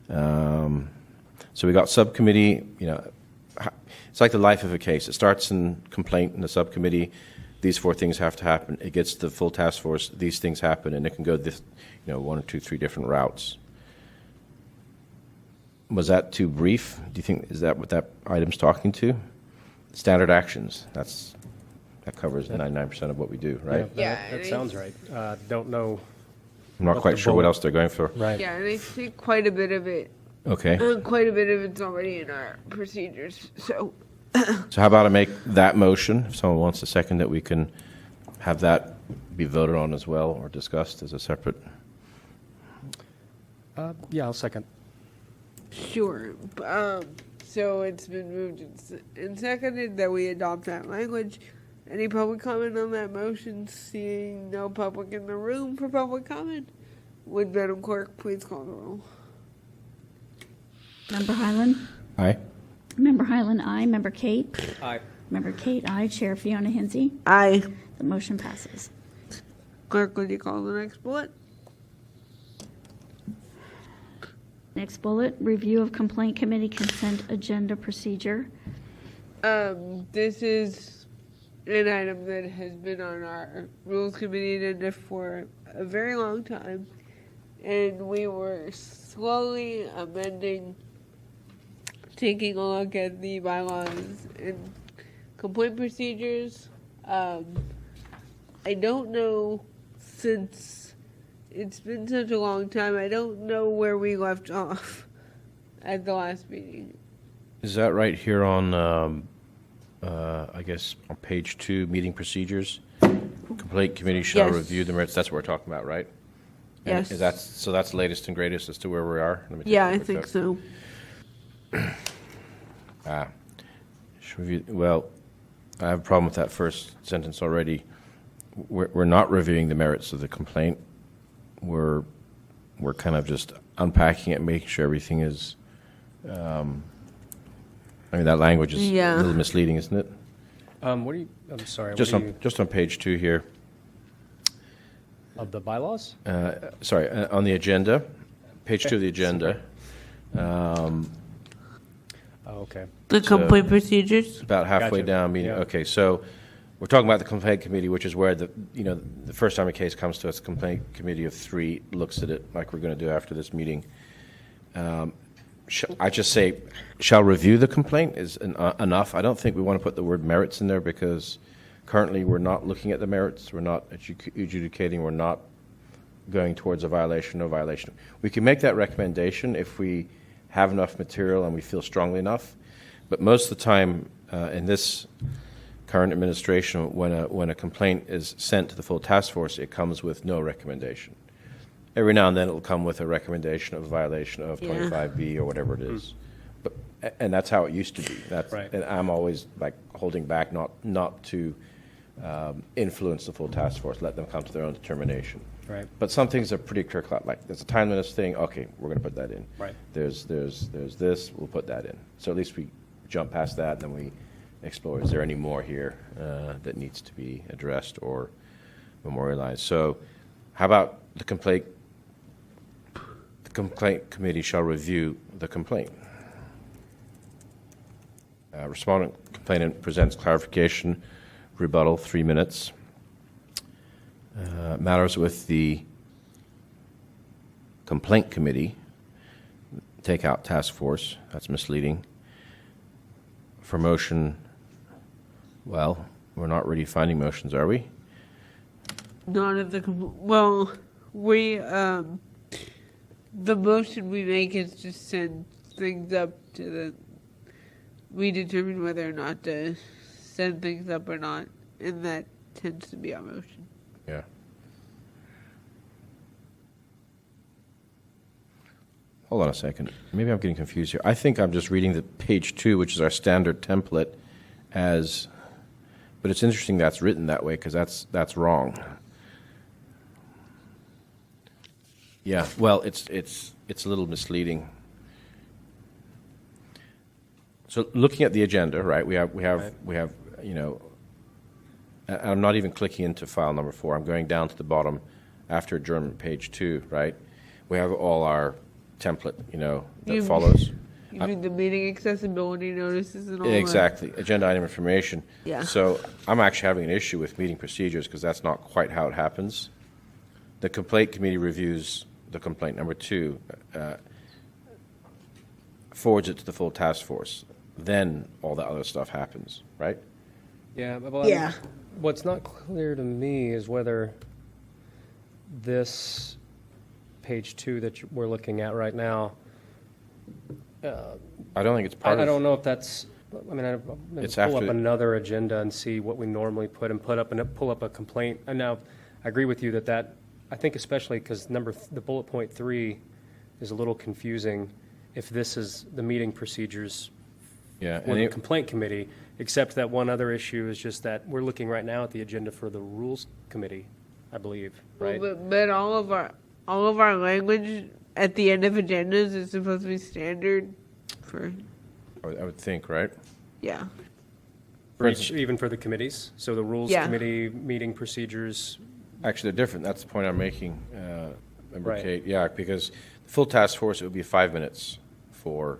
So we got subcommittee. It's like the life of a case. It starts in complaint in the subcommittee. These 4 things have to happen. It gets to the full task force. These things happen, and it can go this, 1 or 2, 3 different routes. Was that too brief? Do you think is that what that item's talking to? Standard actions. That covers 99% of what we do, right? Yeah, That and sounds right. Don't know. I'm not What quite the sure what bullet- else they're going for. Right. Yeah, and I think quite a bit of it, Okay. it's already in our procedures. So, So how about I make that motion? If someone wants to second it, we can have that be voted on as well or discussed as a separate. Yeah, I'll second. sure. So it's been moved and seconded that we adopt that language. Any public comment on that motion? Seeing no public in the room for public comment, would Madam Clerk please call the roll? Member Highland? Aye. Member Highland, aye. Member Kate? Aye. Member Kate, aye. Chair Fiona Hinsey? Aye. The motion passes. Clerk, would you call the next bullet? Next bullet, review of complaint committee consent agenda procedure. This is an item that has been on our Rules Committee agenda for a very long time, and we were slowly amending, taking a look at the bylaws and complaint procedures. I don't know, since it's been such a long time, I don't know where we left off at the last meeting. Is that right here on, I guess, on page 2, meeting procedures? Complaint committee shall Yes. review the merits. That's what we're talking about, right? And Yes. Is that, so that's latest and greatest as to where we are? Let me take Yeah, a I look at think that. so. Should review, well, I have a problem with that first sentence already. We're not reviewing the merits of the complaint. We're kind of just unpacking it, making sure everything is. I mean, that language is Yeah. a little misleading, isn't it? What do you? I'm sorry. Just what do on you, just on page 2 here. of the bylaws? Sorry, on the agenda, page 2 of the agenda. Oh, okay. The complaint procedures? About halfway Gotcha. down, meaning, Yeah. okay, so we're talking about the complaint committee, which is where the first time a case comes to us, the complaint committee of 3 looks at it like we're going to do after this meeting. I just say, shall review the complaint is enough. I don't think we want to put the word merits in there because currently we're not looking at the merits. We're not adjudicating. We're not going towards a violation, no violation. We can make that recommendation if we have enough material and we feel strongly enough. But most of the time in this current administration, when a complaint is sent to the full task force, it comes with no recommendation. every now and then it'll come with a recommendation of a violation of Yeah. 25B or whatever it is. But, and that's how it used to be. That's, Right. And I'm always like holding back not to influence the full task force, let them come to their own determination. Right. But some things are pretty clear cut, like there's a timeliness thing, okay, we're going to put that in. Right. There's this, we'll put that in. So at least we jump past that, and then we explore, is there any more here that needs to be addressed or memorialized? So how about the complaint committee shall review the complaint. Respondent complainant presents clarification, rebuttal, 3 minutes. Matters with the complaint committee, take out task force, that's misleading. For motion, well, we're not really finding motions, are we? Not at the, well, we, the motion we make is just send things up to the, we determine whether or not to send things up or not, and that tends to be our motion. Yeah. Hold on a second. Maybe I'm getting confused here. I think I'm just reading the page 2, which is our standard template, as, but it's interesting that's written that way because that's wrong. Yeah. Well, it's a little misleading. So looking at the agenda, right? We have you know. I'm not even clicking into file number 4. I'm going down to the bottom after adjournment, page 2, right? We have all our template, you know, that follows. You mean the meeting accessibility notices and all that? Exactly. Agenda item information. Yeah. So I'm actually having an issue with meeting procedures because that's not quite how it happens. The complaint committee reviews the complaint. Number 2, forwards it to the full task force. Then all the other stuff happens, right? Yeah. Well, Yeah. What's not clear to me is whether this page 2 that we're looking at right now. I don't think it's part of. I don't know if that's. I mean, I'm going It's to pull up after- another agenda and see what we normally put and pull up a complaint. And now, I agree with you that I think especially because the bullet point 3 is a little confusing. If this is the meeting procedures Yeah. for the complaint committee, except that one other issue is just that we're looking right now at the agenda for the rules committee, I believe, right? But all of our language at the end of agendas is supposed to be standard for, I would think, right? yeah. Even for the committees. So the rules Yeah. committee meeting procedures. Actually, they're different. That's the point I'm making, Member Right. Kate. Yeah, because the full task force, it would be 5 minutes for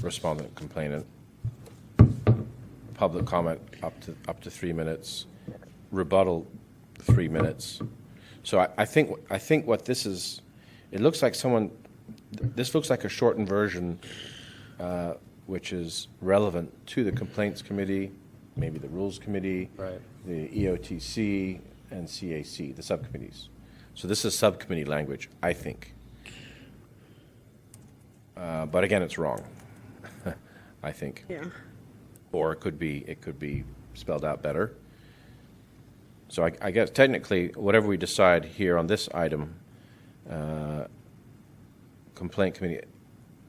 respondent complainant. Public comment up to 3 minutes. Rebuttal 3 minutes. So I think what this is, it looks like this looks like a shortened version, which is relevant to the complaints committee, maybe the rules committee, Right. the EOTC, and CAC, the subcommittees. So this is subcommittee language, I think. But again, it's wrong, I think. Yeah. Or it could be spelled out better. So I guess technically, whatever we decide here on this item, complaint committee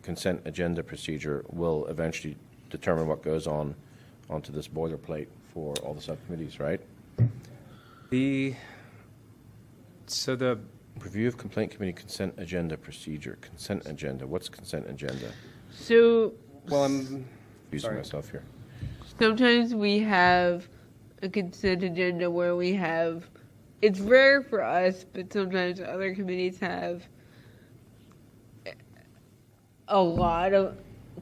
consent agenda procedure will eventually determine what goes onto this boilerplate for all the subcommittees, right? So the Review of complaint committee consent agenda procedure. Consent agenda. What's consent agenda? So well, I'm Using Sorry. myself here. sometimes we have a consent agenda where we have, it's rare for us, but sometimes other committees have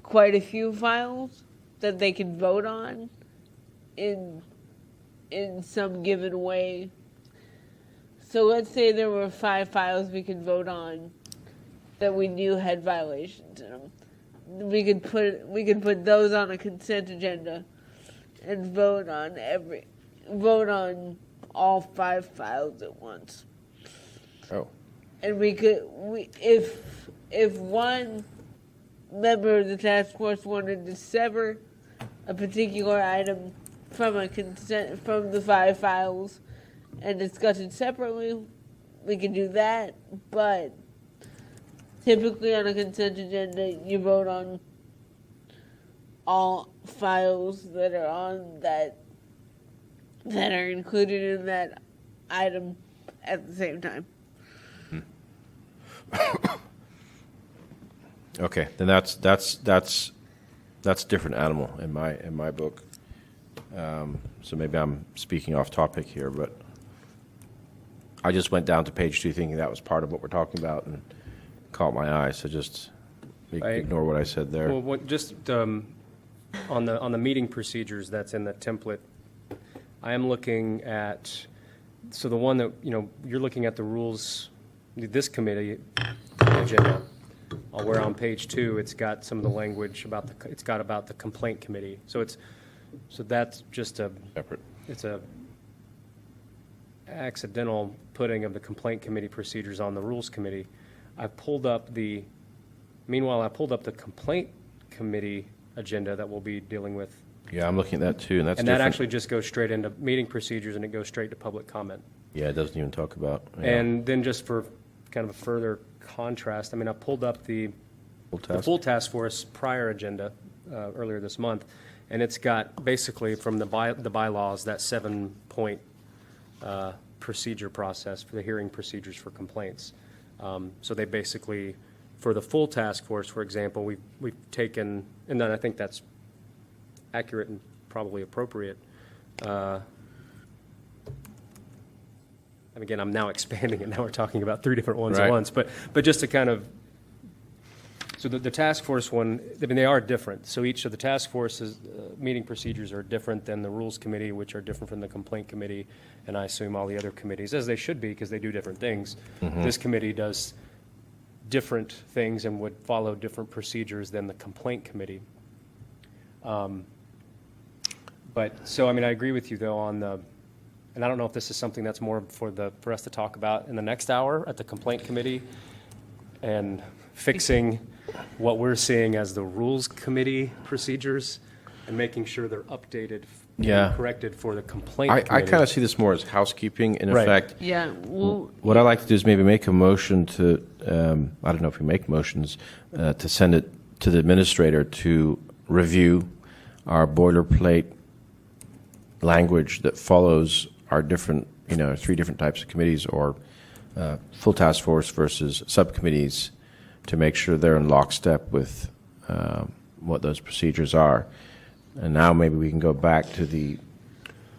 quite a few files that they can vote on in some given way. So let's say there were 5 files we could vote on that we knew had violations in them. We could put those on a consent agenda and vote on all 5 files at once. Oh, And if one member of the task force wanted to sever a particular item from the 5 files and discuss it separately, we can do that, but typically on a consent agenda, you vote on all files that are on that are included in that item at the same time. Okay, then that's a different animal in my book. So maybe I'm speaking off topic here, but I just went down to page 2 thinking that was part of what we're talking about and caught my eye. So just ignore what I said there. Well, just on the meeting procedures that's in the template, I am looking at, so the one that, you're looking at the rules, this committee agenda, where on page 2, it's got some of the language about the complaint committee. So that's just Separate. it's a accidental putting of the complaint committee procedures on the rules committee. I pulled up the complaint committee agenda that we'll be dealing with. Yeah, I'm looking at that too, and that's And different. that actually just goes straight into meeting procedures, and it goes straight to public comment. Yeah, it doesn't even talk about. And then just for kind of a further contrast, I pulled up the full task force prior agenda earlier this month, and it's got basically from the bylaws that 7-point procedure process for the hearing procedures for complaints. So they basically, for the full task force, for example, we've taken, and then I think that's accurate and probably appropriate. And again, I'm now expanding it. Now we're talking about 3 different ones Right. at once. But just to kind of, so the task force one, they are different. So each of the task forces meeting procedures are different than the rules committee, which are different from the complaint committee, and I assume all the other committees, as they should be, because they do different things. This committee does different things and would follow different procedures than the complaint committee. But so, I agree with you though on the, and I don't know if this is something that's more for us to talk about in the next hour at the complaint committee and fixing what we're seeing as the rules committee procedures and making sure they're updated Yeah. and corrected for the complaint I committee. kind of see this more as housekeeping. In Right. effect, Yeah, well, what I like to do is maybe make a motion to, I don't know if we make motions, to send it to the administrator to review our boilerplate language that follows our different, 3 different types of committees or full task force versus subcommittees to make sure they're in lockstep with what those procedures are. And now maybe we can go back to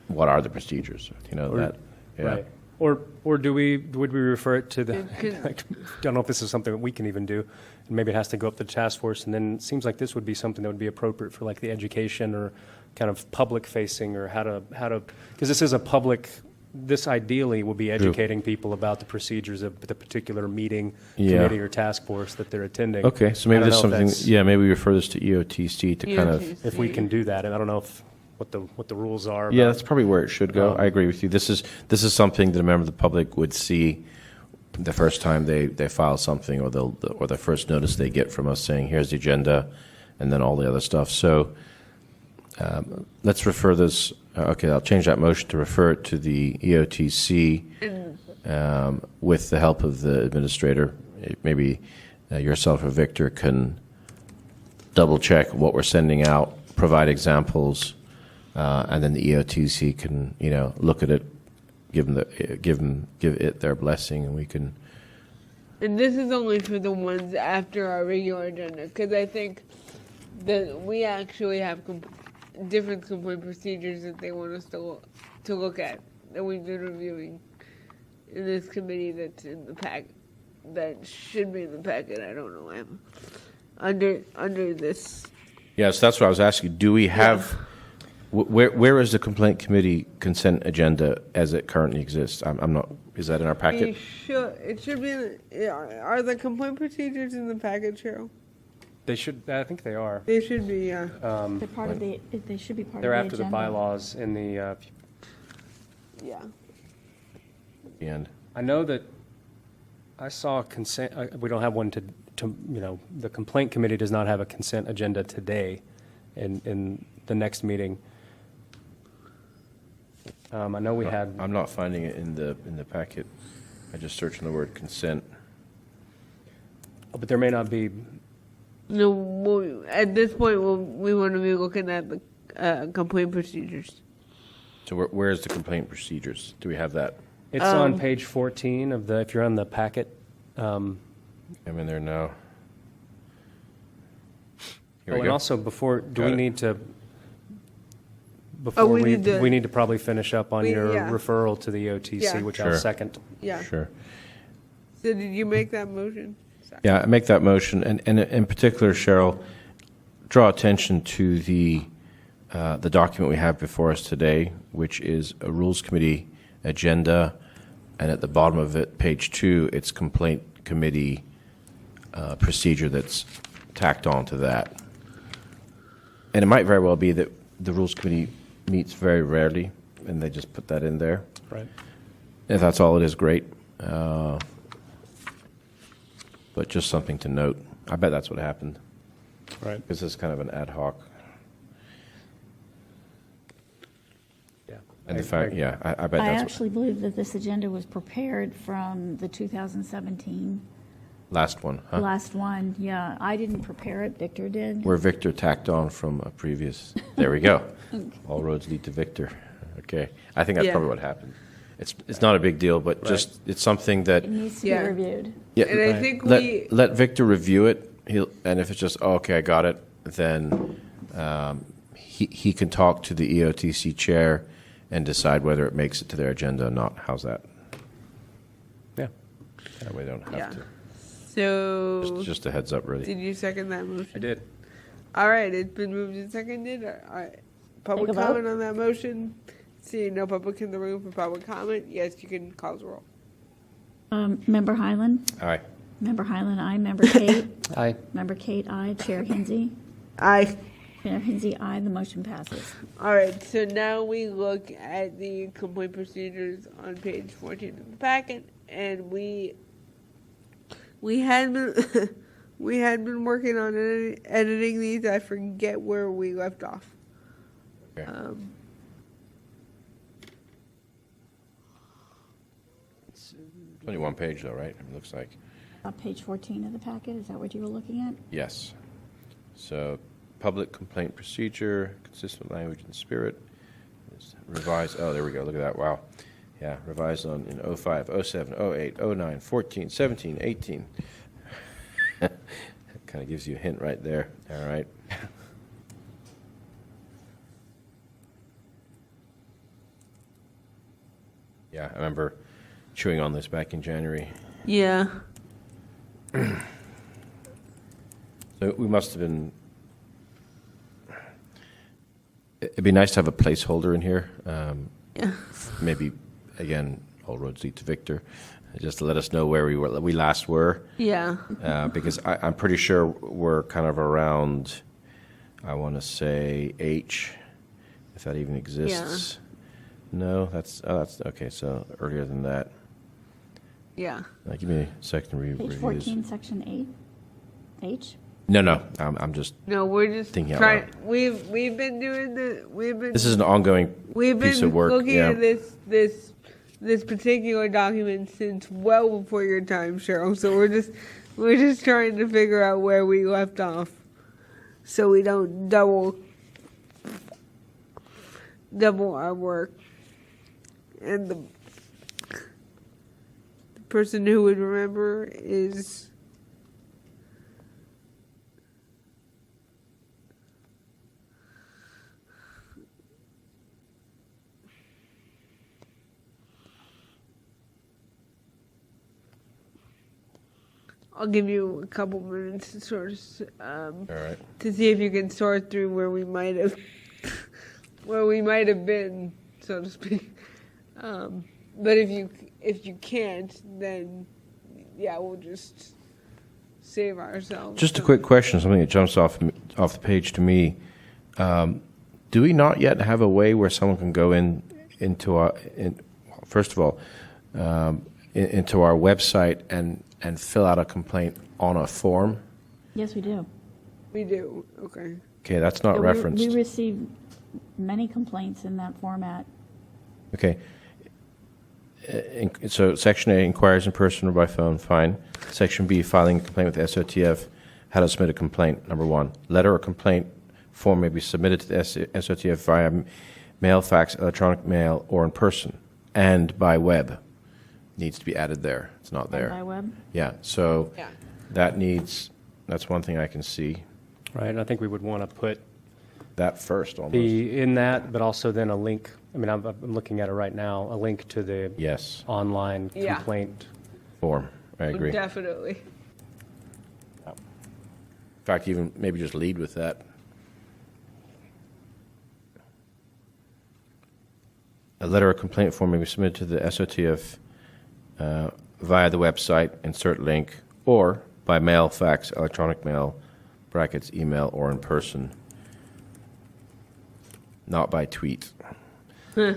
what are the procedures, that. Yeah. Right. Or would we refer it to the, could- I don't know if this is something that we can even do. And maybe it has to go up to the task force, and then it seems like this would be something that would be appropriate for like the education or kind of public facing or how to, because this is a public, this ideally will be educating people about the procedures of the particular meeting, Yeah. committee or task force that they're attending. Okay, so maybe I don't there's know if something, that's- maybe we refer this to EOTC to kind of, EOTC. If we can do that, and I don't know what the rules are. yeah, about- that's probably where it should go. I agree with you. This is something that a member of the public would see the first time they file something or the first notice they get from us saying, here's the agenda, and then all the other stuff. So let's refer this, okay, I'll change that motion to refer it to the EOTC with the help of the administrator. Maybe yourself or Victor can double check what we're sending out, provide examples, and then the EOTC can, look at it, give it their blessing, and we can. and this is only for the ones after our regular agenda, because I think that we actually have different complaint procedures that they want us to look at, that we've been reviewing in this committee that's in the pack, that should be in the packet. I don't know. I'm under this. Yes, that's what I was asking. Do we have? Where is the complaint committee consent agenda as it currently exists? I'm not. Is that in our packet? It should be. Are the complaint procedures in the packet, Cheryl? They should, I think they are. They should be. Yeah. They're part of the, they should be part of the They're agenda. after the bylaws in the, Yeah. The end. I know that I saw consent, we don't have one to, the complaint committee does not have a consent agenda today in the next meeting. I know we had, I'm not finding it in the packet. I just searched on the word consent. Oh, but there may not be, No, at this point, we want to be looking at the complaint procedures. So where's the complaint procedures? Do we have that? it's on page 14 of the, if you're on the packet. I'm in there now. Here Oh, we and go. also before, do Got we it. need to, before we we, need to- we need to probably finish up on your yeah. referral to the OTC, Yeah. which Sure. I'll second. Yeah. Sure. So did you make that motion? Sorry. Yeah, I make that motion, and in particular, Cheryl, draw attention to the document we have before us today, which is a Rules Committee agenda, and at the bottom of it, page 2, it's Complaint Committee procedure that's tacked on to that. And it might very well be that the Rules Committee meets very rarely, and they just put that in there. Right. If that's all it is, great. But just something to note. I bet that's what happened. Right. This is kind of an ad hoc. Yeah. And the fact, yeah, I bet I that's actually believe that this agenda was prepared from the 2017 what, last one, huh? last one. Yeah, I didn't prepare it, Victor did. Where Victor tacked on from a previous. There we go. All roads lead to Victor. Okay. I think that's Yeah. probably what happened. It's not a big deal, but just it's something that It needs to Yeah. be reviewed. yeah, And I Right. think let Victor review it. And if it's just okay, I got it, then he can talk to the EOTC chair and decide whether it makes it to their agenda or not. How's that? Yeah. That way they don't have Yeah. to. So Just a heads up, really. did you second that motion? I did. All right, it's been moved and seconded. All right. Public Take a vote. comment on that motion? Seeing no public in the room for public comment, yes, you can call the roll. Member Highland? Aye. Member Highland, aye. Member Kate? Aye. Member Kate, aye. Chair Hinsey? Aye. Chair Hinsey, aye. The motion passes. All right, so now we look at the complaint procedures on page 14 of the packet, and we had been we had been working on editing these. I forget where we left off. Okay. Only one page, though, right? It looks like. Page 14 of the packet, is that what you were looking at? Yes. So, public complaint procedure, consistent language and spirit. It's revised. Oh, there we go. Look at that. Wow. Yeah, revised on in 05, 07, 08, 09, 14, 17, 18. That kind of gives you a hint right there. All right. Yeah, I remember chewing on this back in January. Yeah. So we must have been. It'd be nice to have a placeholder in here. Yeah. Maybe, again, all roads lead to Victor, just to let us know where we last were. Yeah. Because I'm pretty sure we're kind of around, I want to say H, if that even exists. No, that's okay. So earlier than that. Yeah. Give me a second to Page reviews. 14, section 8? H? No. I'm just. No, we're just Thinking out trying. loud. We've been doing This is an ongoing we've piece been of work. looking Yeah. at this particular document since well before your time, Cheryl. So we're just trying to figure out where we left off, so we don't double our work. And the person who would remember is I'll give you a couple minutes to sort of All right. to see if you can sort through where we might have been, so to speak. But if you can't, then yeah, we'll just save ourselves. Just a quick question, something that jumps off the page to me. Do we not yet have a way where someone can go into our website and fill out a complaint on a form? Yes, we do. We do. Okay. Okay, that's not Yeah, referenced. We receive many complaints in that format. Okay. So Section A, inquires in person or by phone, fine. Section B, filing a complaint with the SOTF. How to submit a complaint, number 1. Letter or complaint form may be submitted to the SOTF via mail, fax, electronic mail, or in person, and by web. Needs to be added there. It's not there. By web? Yeah, so Yeah. that's one thing I can see. Right, and I think we would want to put That first, almost. the, in that, but also then a link, I mean, I'm looking at it right now, a link to the Yes, online Yeah. complaint. form. I agree. Definitely. In fact, even maybe just lead with that. A letter or complaint form may be submitted to the SOTF via the website, insert link, or by mail, fax, electronic mail, brackets, email, or in person. Not by tweet. Yeah,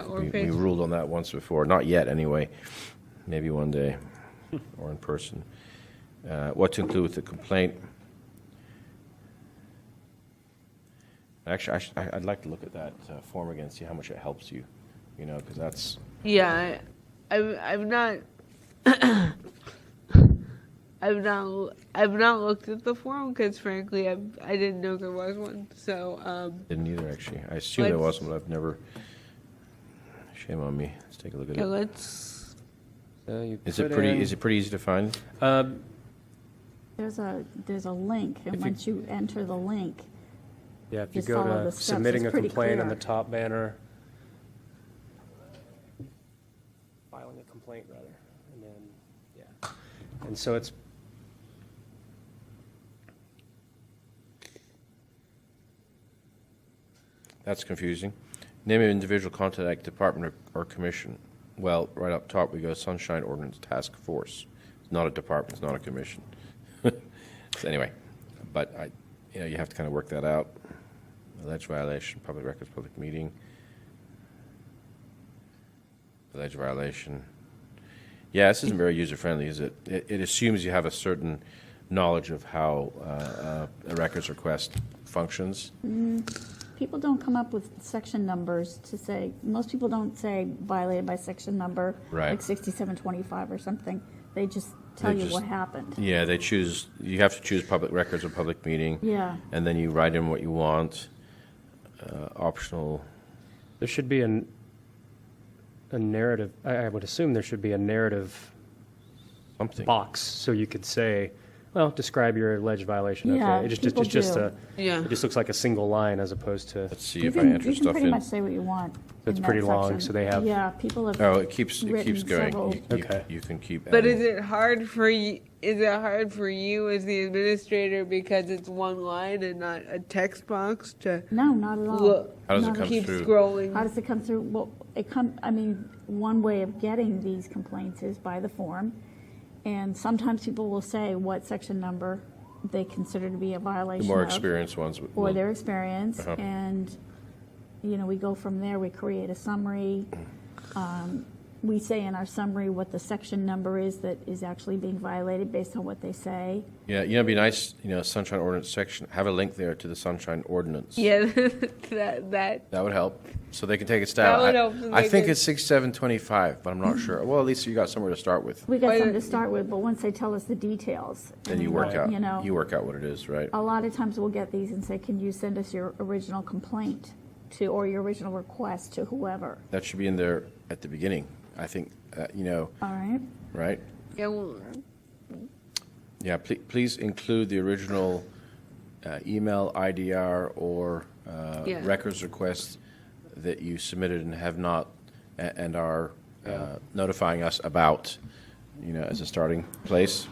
or we Facebook. ruled on that once before. Not yet, anyway. Maybe one day, or in person. What to include with the complaint? Actually, I'd like to look at that form again, see how much it helps you. You know, because that's Yeah, I've not. I've not looked at the form because, frankly, I didn't know there was one. So, didn't either actually. I assume there Let's- wasn't, but I've never. Shame on me. Let's take a look at yeah, it. let's. So you Is put it pretty? in- Is it pretty easy to find? There's a link, and If you- once you enter the link, Yeah, if you Just go follow to the steps. submitting It's a pretty complaint on clear. the top banner, filing a complaint rather, and then, yeah. And so it's, That's confusing. Name of individual contact department or commission. Well, right up top we go Sunshine Ordinance Task Force. It's not a department. It's not a commission. So anyway, but you have to kind of work that out. Alleged violation, public records, public meeting. Alleged violation. Yeah, this isn't very user friendly, is it? It assumes you have a certain knowledge of how a records request functions. people don't come up with section numbers to say, most people don't say violated by section number, Right. like 6725 or something. They just tell They you just- what happened. Yeah, you have to choose public records or public meeting. Yeah. And then you write in what you want. Optional. there should be a narrative, I would assume there should be a narrative Something. box, so you could say, well, describe your alleged violation. Yeah, Okay, it people just do. Yeah. it just looks like a single line as opposed to, Let's see You if I can, enter you can stuff pretty in. much say what you want. It's in that pretty long, section. so they have- Yeah, people have. Oh, it keeps written going. several- Okay. You can keep. But adding. is it hard for you? Is it hard for you as the administrator because it's one line and not a text box to No, not at all. look? How does it Not come Keep through? scrolling. How does it come through? Well, one way of getting these complaints is by the form. And sometimes people will say what section number they consider to be a The violation more of, experienced ones. or will- their experience. Uh-huh. And, we go from there. We create a summary. We say in our summary what the section number is that is actually being violated based on what they say. Yeah, it'd be nice, Sunshine Ordinance section, have a link there to the Sunshine Ordinance. Yeah, that. That would help, so they can take a stab. That would help so I they think can- it's 6725, but I'm not sure. Well, at least you got somewhere to start with. We got Why something to don't- start with, but once they tell us the details. Then you and, work out. you know, You work out what it is, right? a lot of times we'll get these and say, can you send us your original complaint or your original request to whoever? That should be in there at the beginning. I think, All right? right? Yeah, well, Yeah, please include the original email, IDR, or Yeah. records requests that you submitted and have not, and are notifying us about, as a starting place.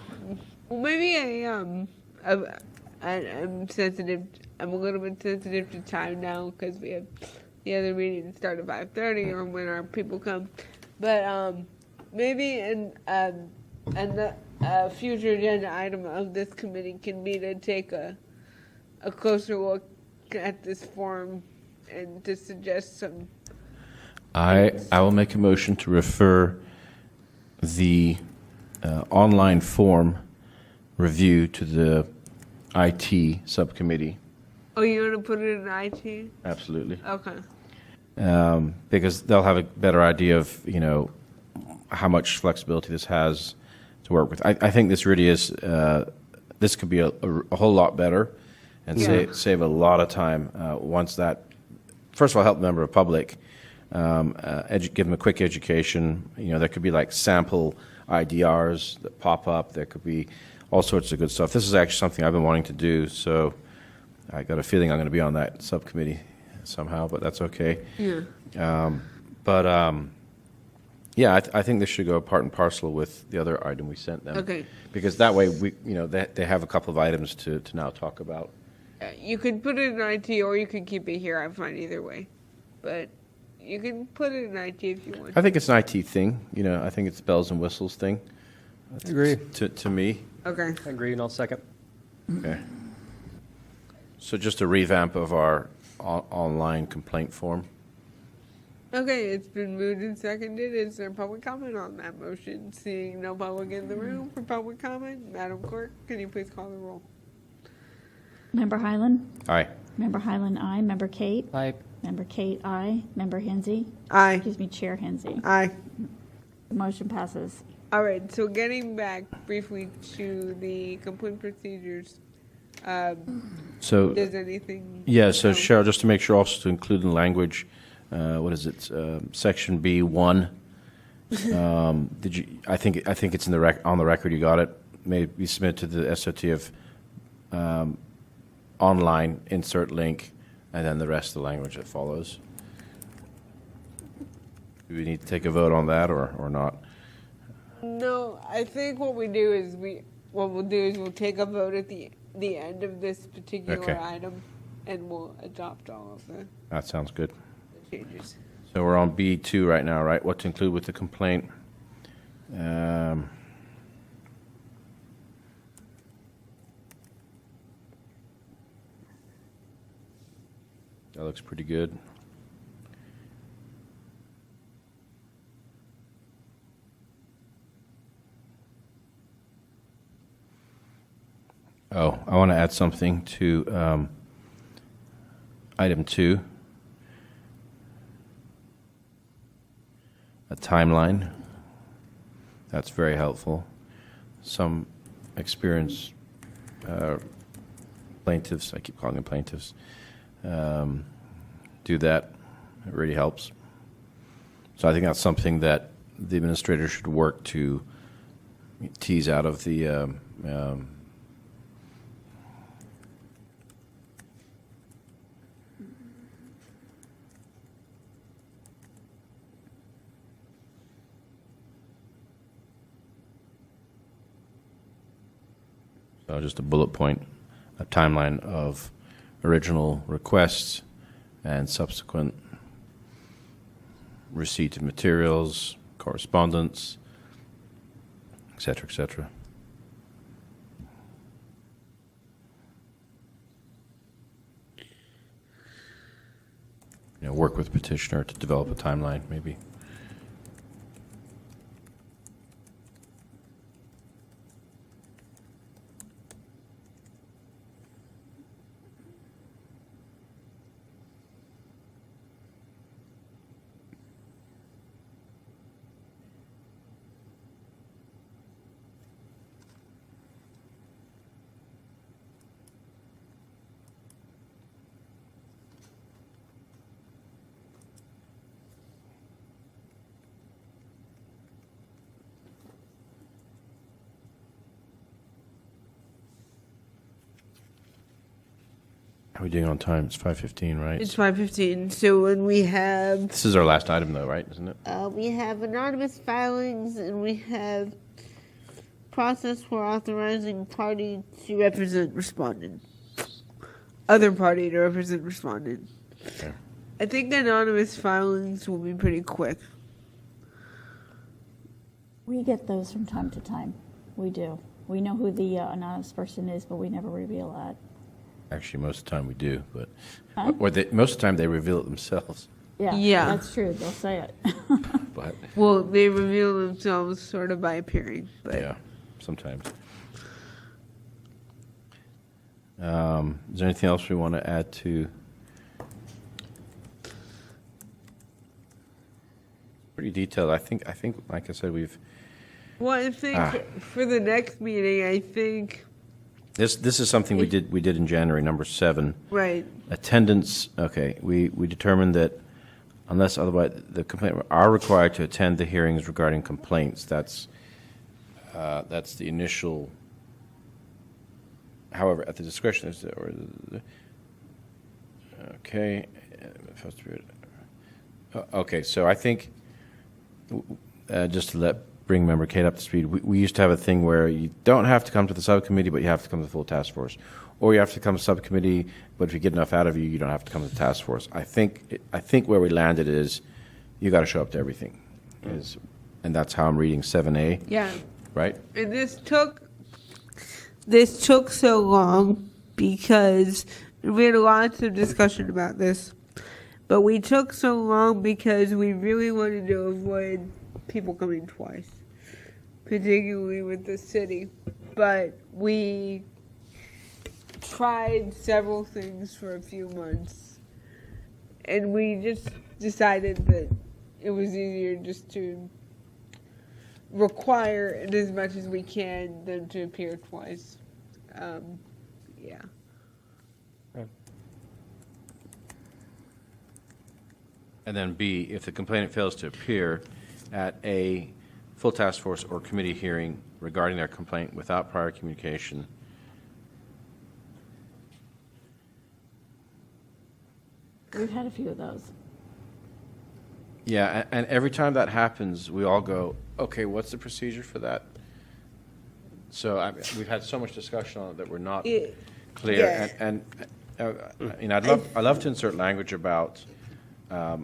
well, maybe I'm sensitive. I'm a little bit sensitive to time now because we have the other meeting start at 5:30 or when our people come. But maybe a future agenda item of this committee can be to take a closer look at this form and to suggest some. I will make a motion to refer the online form review to the IT subcommittee. Oh, you want to put it in IT? Absolutely. Okay. Because they'll have a better idea of, how much flexibility this has to work with. I think this really is, this could be a whole lot better and save a lot of time once that, first of all, help the member of public, give them a quick education. You know, there could be like sample IDRs that pop up. There could be all sorts of good stuff. This is actually something I've been wanting to do, so I got a feeling I'm going to be on that subcommittee somehow, but that's okay. Yeah. Yeah, I think this should go part and parcel with the other item we sent them. Okay. Because that way, they have a couple of items to now talk about. You could put it in IT or you could keep it here. I'm fine either way. But you can put it in IT if you want. I think it's an IT thing. I think it's bells and whistles thing. Agree. To me. Okay. I agree, and I'll second. Okay. So just a revamp of our online complaint form. Okay, it's been moved and seconded. Is there public comment on that motion? Seeing no public in the room for public comment, Madam Clerk, can you please call the roll? Member Highland? Aye. Member Highland, aye. Member Kate? Aye. Member Kate, aye. Member Hensy? Aye. Excuse me, Chair Hensy. Aye. The motion passes. All right, so getting back briefly to the complaint procedures, So does anything? yeah, so no? Cheryl, just to make sure also to include in language, what is it? Section B1. Did you? I think it's in on the record. You got it. May be submitted to the SOT of online insert link, and then the rest of the language that follows. Do we need to take a vote on that or not? No, I think what we'll do is we'll take a vote at the end of this particular Okay. item, and we'll adopt all of the That sounds good. changes. So we're on B2 right now, right? What to include with the complaint? That looks pretty good. Oh, I want to add something to item 2. A timeline. That's very helpful. Some experienced plaintiffs, I keep calling them plaintiffs, do that. It really helps. So I think that's something that the administrator should work to tease out of the So just a bullet point, a timeline of original requests and subsequent receipt of materials, correspondence, et cetera, et cetera. Work with petitioner to develop a timeline, maybe. How are we doing on time? It's 5:15, right? It's 5:15. So when we have This is our last item, though, right? Isn't it? we have anonymous filings and we have process for authorizing party to represent respondent, other party to represent respondent. Okay. I think anonymous filings will be pretty quick. We get those from time to time. We do. We know who the anonymous person is, but we never reveal that. Actually, most of the time we do, but Huh? most of the time they reveal it themselves. Yeah, that's true. They'll say it. But Well, they reveal themselves sort of by appearing, but yeah, sometimes. Is there anything else we want to add to? pretty detailed. I think, like I said, Well, I think for the next meeting, I think, this is something we did in January, number 7. right, Attendance, okay, we determined that unless otherwise, the complainant are required to attend the hearings regarding complaints. That's the initial, however, at the discretion of okay, okay, so I think, just to bring Member Kate up to speed, we used to have a thing where you don't have to come to the subcommittee, but you have to come to the full task force. Or you have to come to subcommittee, but if you get enough out of you, you don't have to come to the task force. I think where we landed is you got to show up to everything, and that's how I'm reading 7A. yeah. Right. And this took so long because we had lots of discussion about this, but we took so long because we really wanted to avoid people coming twice, particularly with the city. But we tried several things for a few months, and we just decided that it was easier just to require it as much as we can them to appear twice. Yeah. And then B, if the complainant fails to appear at a full task force or committee hearing regarding their complaint without prior communication, We've had a few of those. yeah, and every time that happens, we all go, okay, what's the procedure for that? So we've had so much discussion on it that we're not clear. Yeah. And you know, I'd love to insert language about a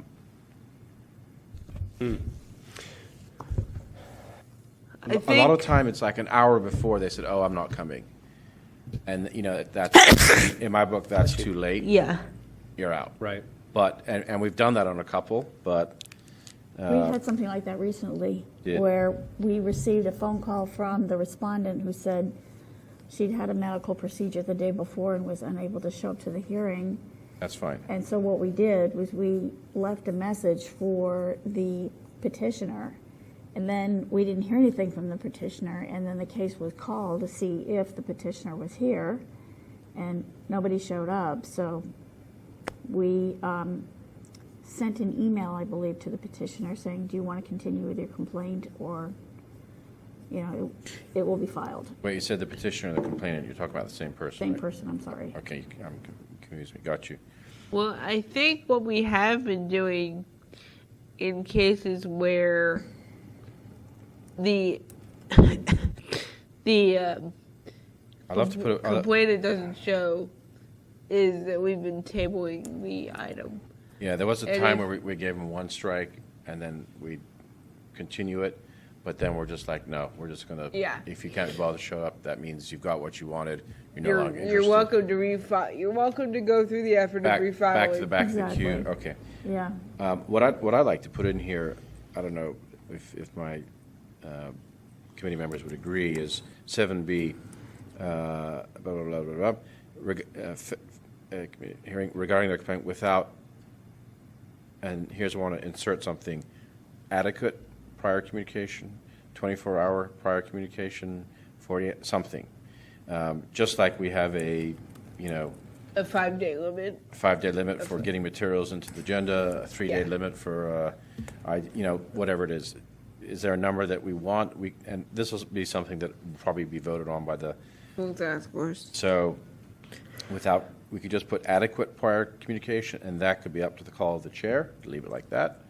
lot of time it's like an hour before they said, oh, I'm not coming. And, you know, that's, in my book, that's too late. Yeah. You're out. Right. But, and we've done that on a couple, but. We had something like that recently, where we received a phone call from the respondent who said she'd had a medical procedure the day before and was unable to show up to the hearing. That's fine. And so what we did was we left a message for the petitioner, and then we didn't hear anything from the petitioner, and then the case was called to see if the petitioner was here, and nobody showed up. So we sent an email, I believe, to the petitioner saying, do you want to continue with your complaint, or, you know, it will be filed. Wait, you said the petitioner and the complainant, you're talking about the same person, Same right? person, I'm sorry. Okay, I'm confused me. Got you. Well, I think what we have been doing in cases where the I'd love to put it. complainant doesn't show is that we've been tabling the item. Yeah, there was a And time if- where we gave them one strike, and then we continue it, but then we're just like, no, we're just gonna. Yeah. If you can't bother to show up, that means you've got what you wanted. You're no longer interested. You're welcome to refile. You're welcome to go through the effort Back, of refiling. back to the back of the queue. Exactly. Okay. Yeah. What I'd like to put in here, I don't know if my committee members would agree, is 7B, blah, blah, blah, blah, blah, hearing regarding their complaint without, and here's where I want to insert something, adequate prior communication, 24-hour prior communication, 48, something. Just like we have a, you know, a 5-day limit. 5-day limit for getting materials into the agenda, a 3-day Yeah. limit for, you know, whatever it is. Is there a number that we want? And this will be something that will probably be voted on by the. Full task force. So, we could just put adequate prior communication, and that could be up to the call of the chair. Leave it like that.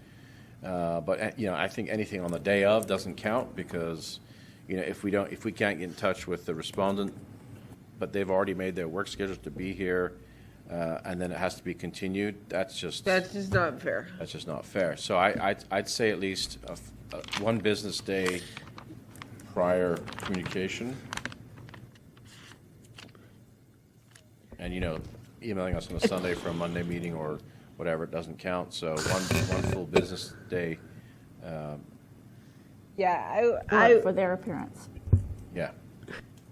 But you know, I think anything on the day of doesn't count because, you know, if we can't get in touch with the respondent, but they've already made their work schedules to be here, and then it has to be continued. That's just not fair. That's just not fair. So I'd say at least one business day prior communication. And, you know, emailing us on a Sunday for a Monday meeting or whatever, it doesn't count. So one full business day. Yeah, For their appearance. Yeah.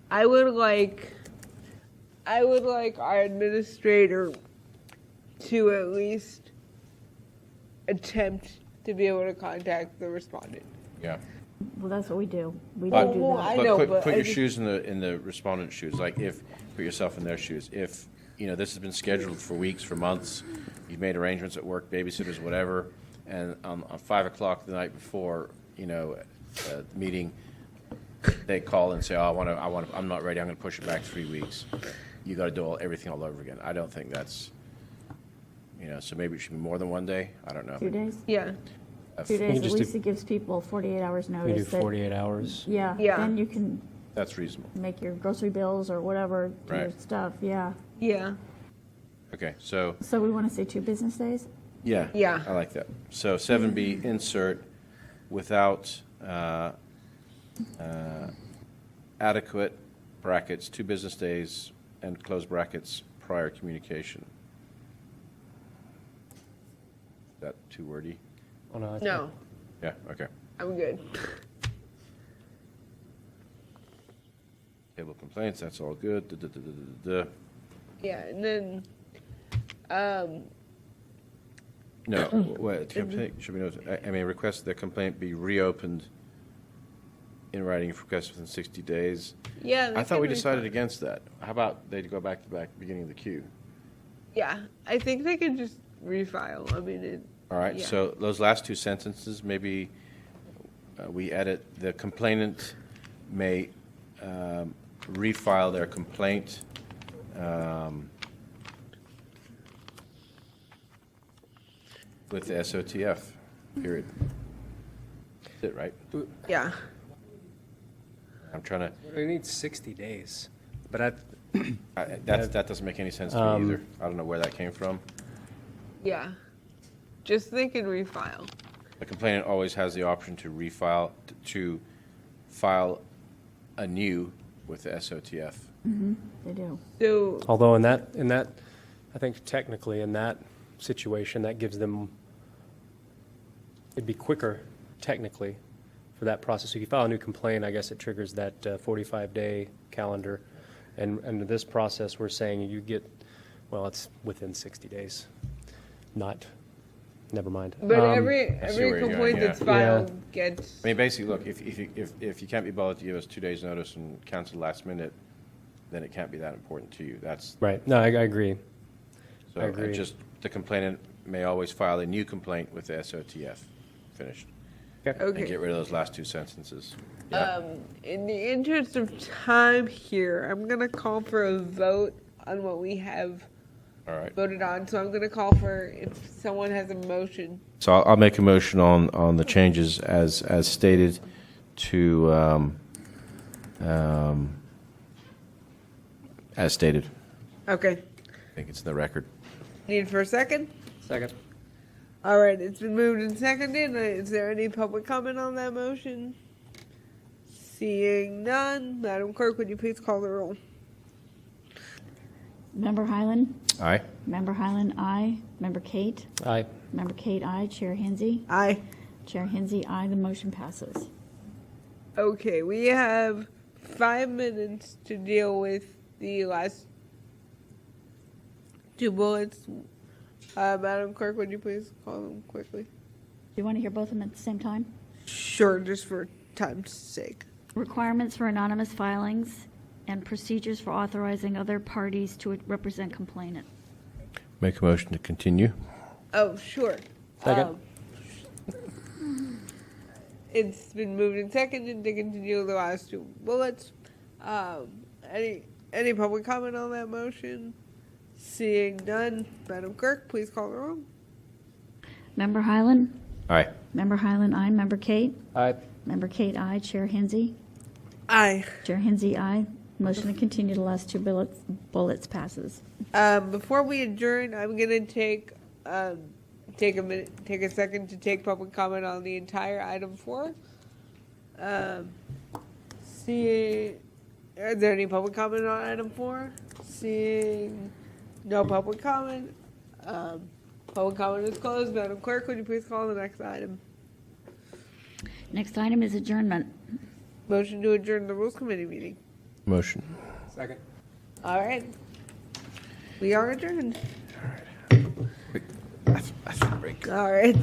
I would like our administrator to at least attempt to be able to contact the respondent. Yeah. Well, that's what we do. We But- do well, that. I But know, put, but put I your just- shoes in the respondent's shoes. Like put yourself in their shoes. If, this has been scheduled for weeks, for months, you've made arrangements at work, babysitters, whatever, and on 5 o'clock the night before, meeting, they call and say, oh, I'm not ready, I'm going to push it back 3 weeks. You got to do everything all over again. I don't think that's, so maybe it should be more than 1 day. I don't know. 2 days? Yeah. 2 days, at just least do- it gives people 48 hours We do notice. that- 48 hours. Yeah, Yeah. then you can That's reasonable. make your grocery bills or whatever, do your Right. stuff, yeah. Yeah. Okay, so, So we want to say 2 business days? yeah. Yeah. I like that. So 7B, insert without adequate brackets, 2 business days, and close brackets, prior communication. Is that too wordy? Oh, no. I think- No, Yeah, okay. I'm good. Table complaints, that's all good. Duh, duh, duh, duh, duh, duh. Yeah, and then, No, what, complaint, should we note, request the complaint be reopened in writing if requested within 60 days. yeah. I that thought can we be decided fine. against that. How about they go back to back, beginning of the queue? Yeah, I think they can just refile. I mean, All right, Yeah. so those last 2 sentences, maybe we edit, the complainant may refile their complaint with the SOTF, period. That's it, right? yeah. I'm trying to, We need 60 days. But that doesn't make any sense to me either. I don't know where that came from. Yeah. Just they can refile. The complainant always has the option to refile, to file anew with the SOTF. They do. So, although in that, I think technically in that situation, that gives them, it'd be quicker technically for that process. So if you file a new complaint, I guess it triggers that 45-day calendar. And under this process, we're saying you get, well, it's within 60 days. Not, never mind. but every I see where you're complaint going, that's yeah. filed gets. I mean, basically, look, if you can't be bothered to give us 2 days' notice and cancel last minute, then it can't be that important to you. That's, Right, no, I agree. so I agree. just, the complainant may always file a new complaint with the SOTF. Finished. And Okay. get rid of those last 2 sentences. Yeah. In the interest of time here, I'm gonna call for a vote on what we have All right. voted on. So I'm gonna call for if someone has a motion. So I'll make a motion on the changes as stated to, as stated. Okay. I think it's in the record. Need for a second? Second. All right, it's been moved and seconded. Is there any public comment on that motion? Seeing none, Madam Clerk, would you please call the roll? Member Highland? Aye? Member Highland, aye. Member Kate? Aye. Member Kate, aye. Chair Hensy? Aye. Chair Hensy, aye. The motion passes. Okay, we have 5 minutes to deal with the last 2 bullets. Madam Clerk, would you please call them quickly? Do you want to hear both of them at the same time? Sure, just for time's sake. Requirements for anonymous filings and procedures for authorizing other parties to represent complainant. Make a motion to continue. Oh, sure. Second. It's been moved and seconded to continue the last 2 bullets. Any public comment on that motion? Seeing none, Madam Clerk, please call the roll. Member Highland? Aye. Member Highland, aye. Member Kate? Aye. Member Kate, aye. Chair Hensy? Aye. Chair Hensy, aye. Motion to continue the last 2 bullets passes. Before we adjourn, I'm gonna take a second to take public comment on the entire item 4. Are there any public comment on item 4? Seeing no public comment, public comment is closed. Madam Clerk, would you please call the next item? Next item is adjournment. Motion to adjourn the Rules Committee meeting. Motion. Second. All right. We are adjourned. Quick. Break. All right.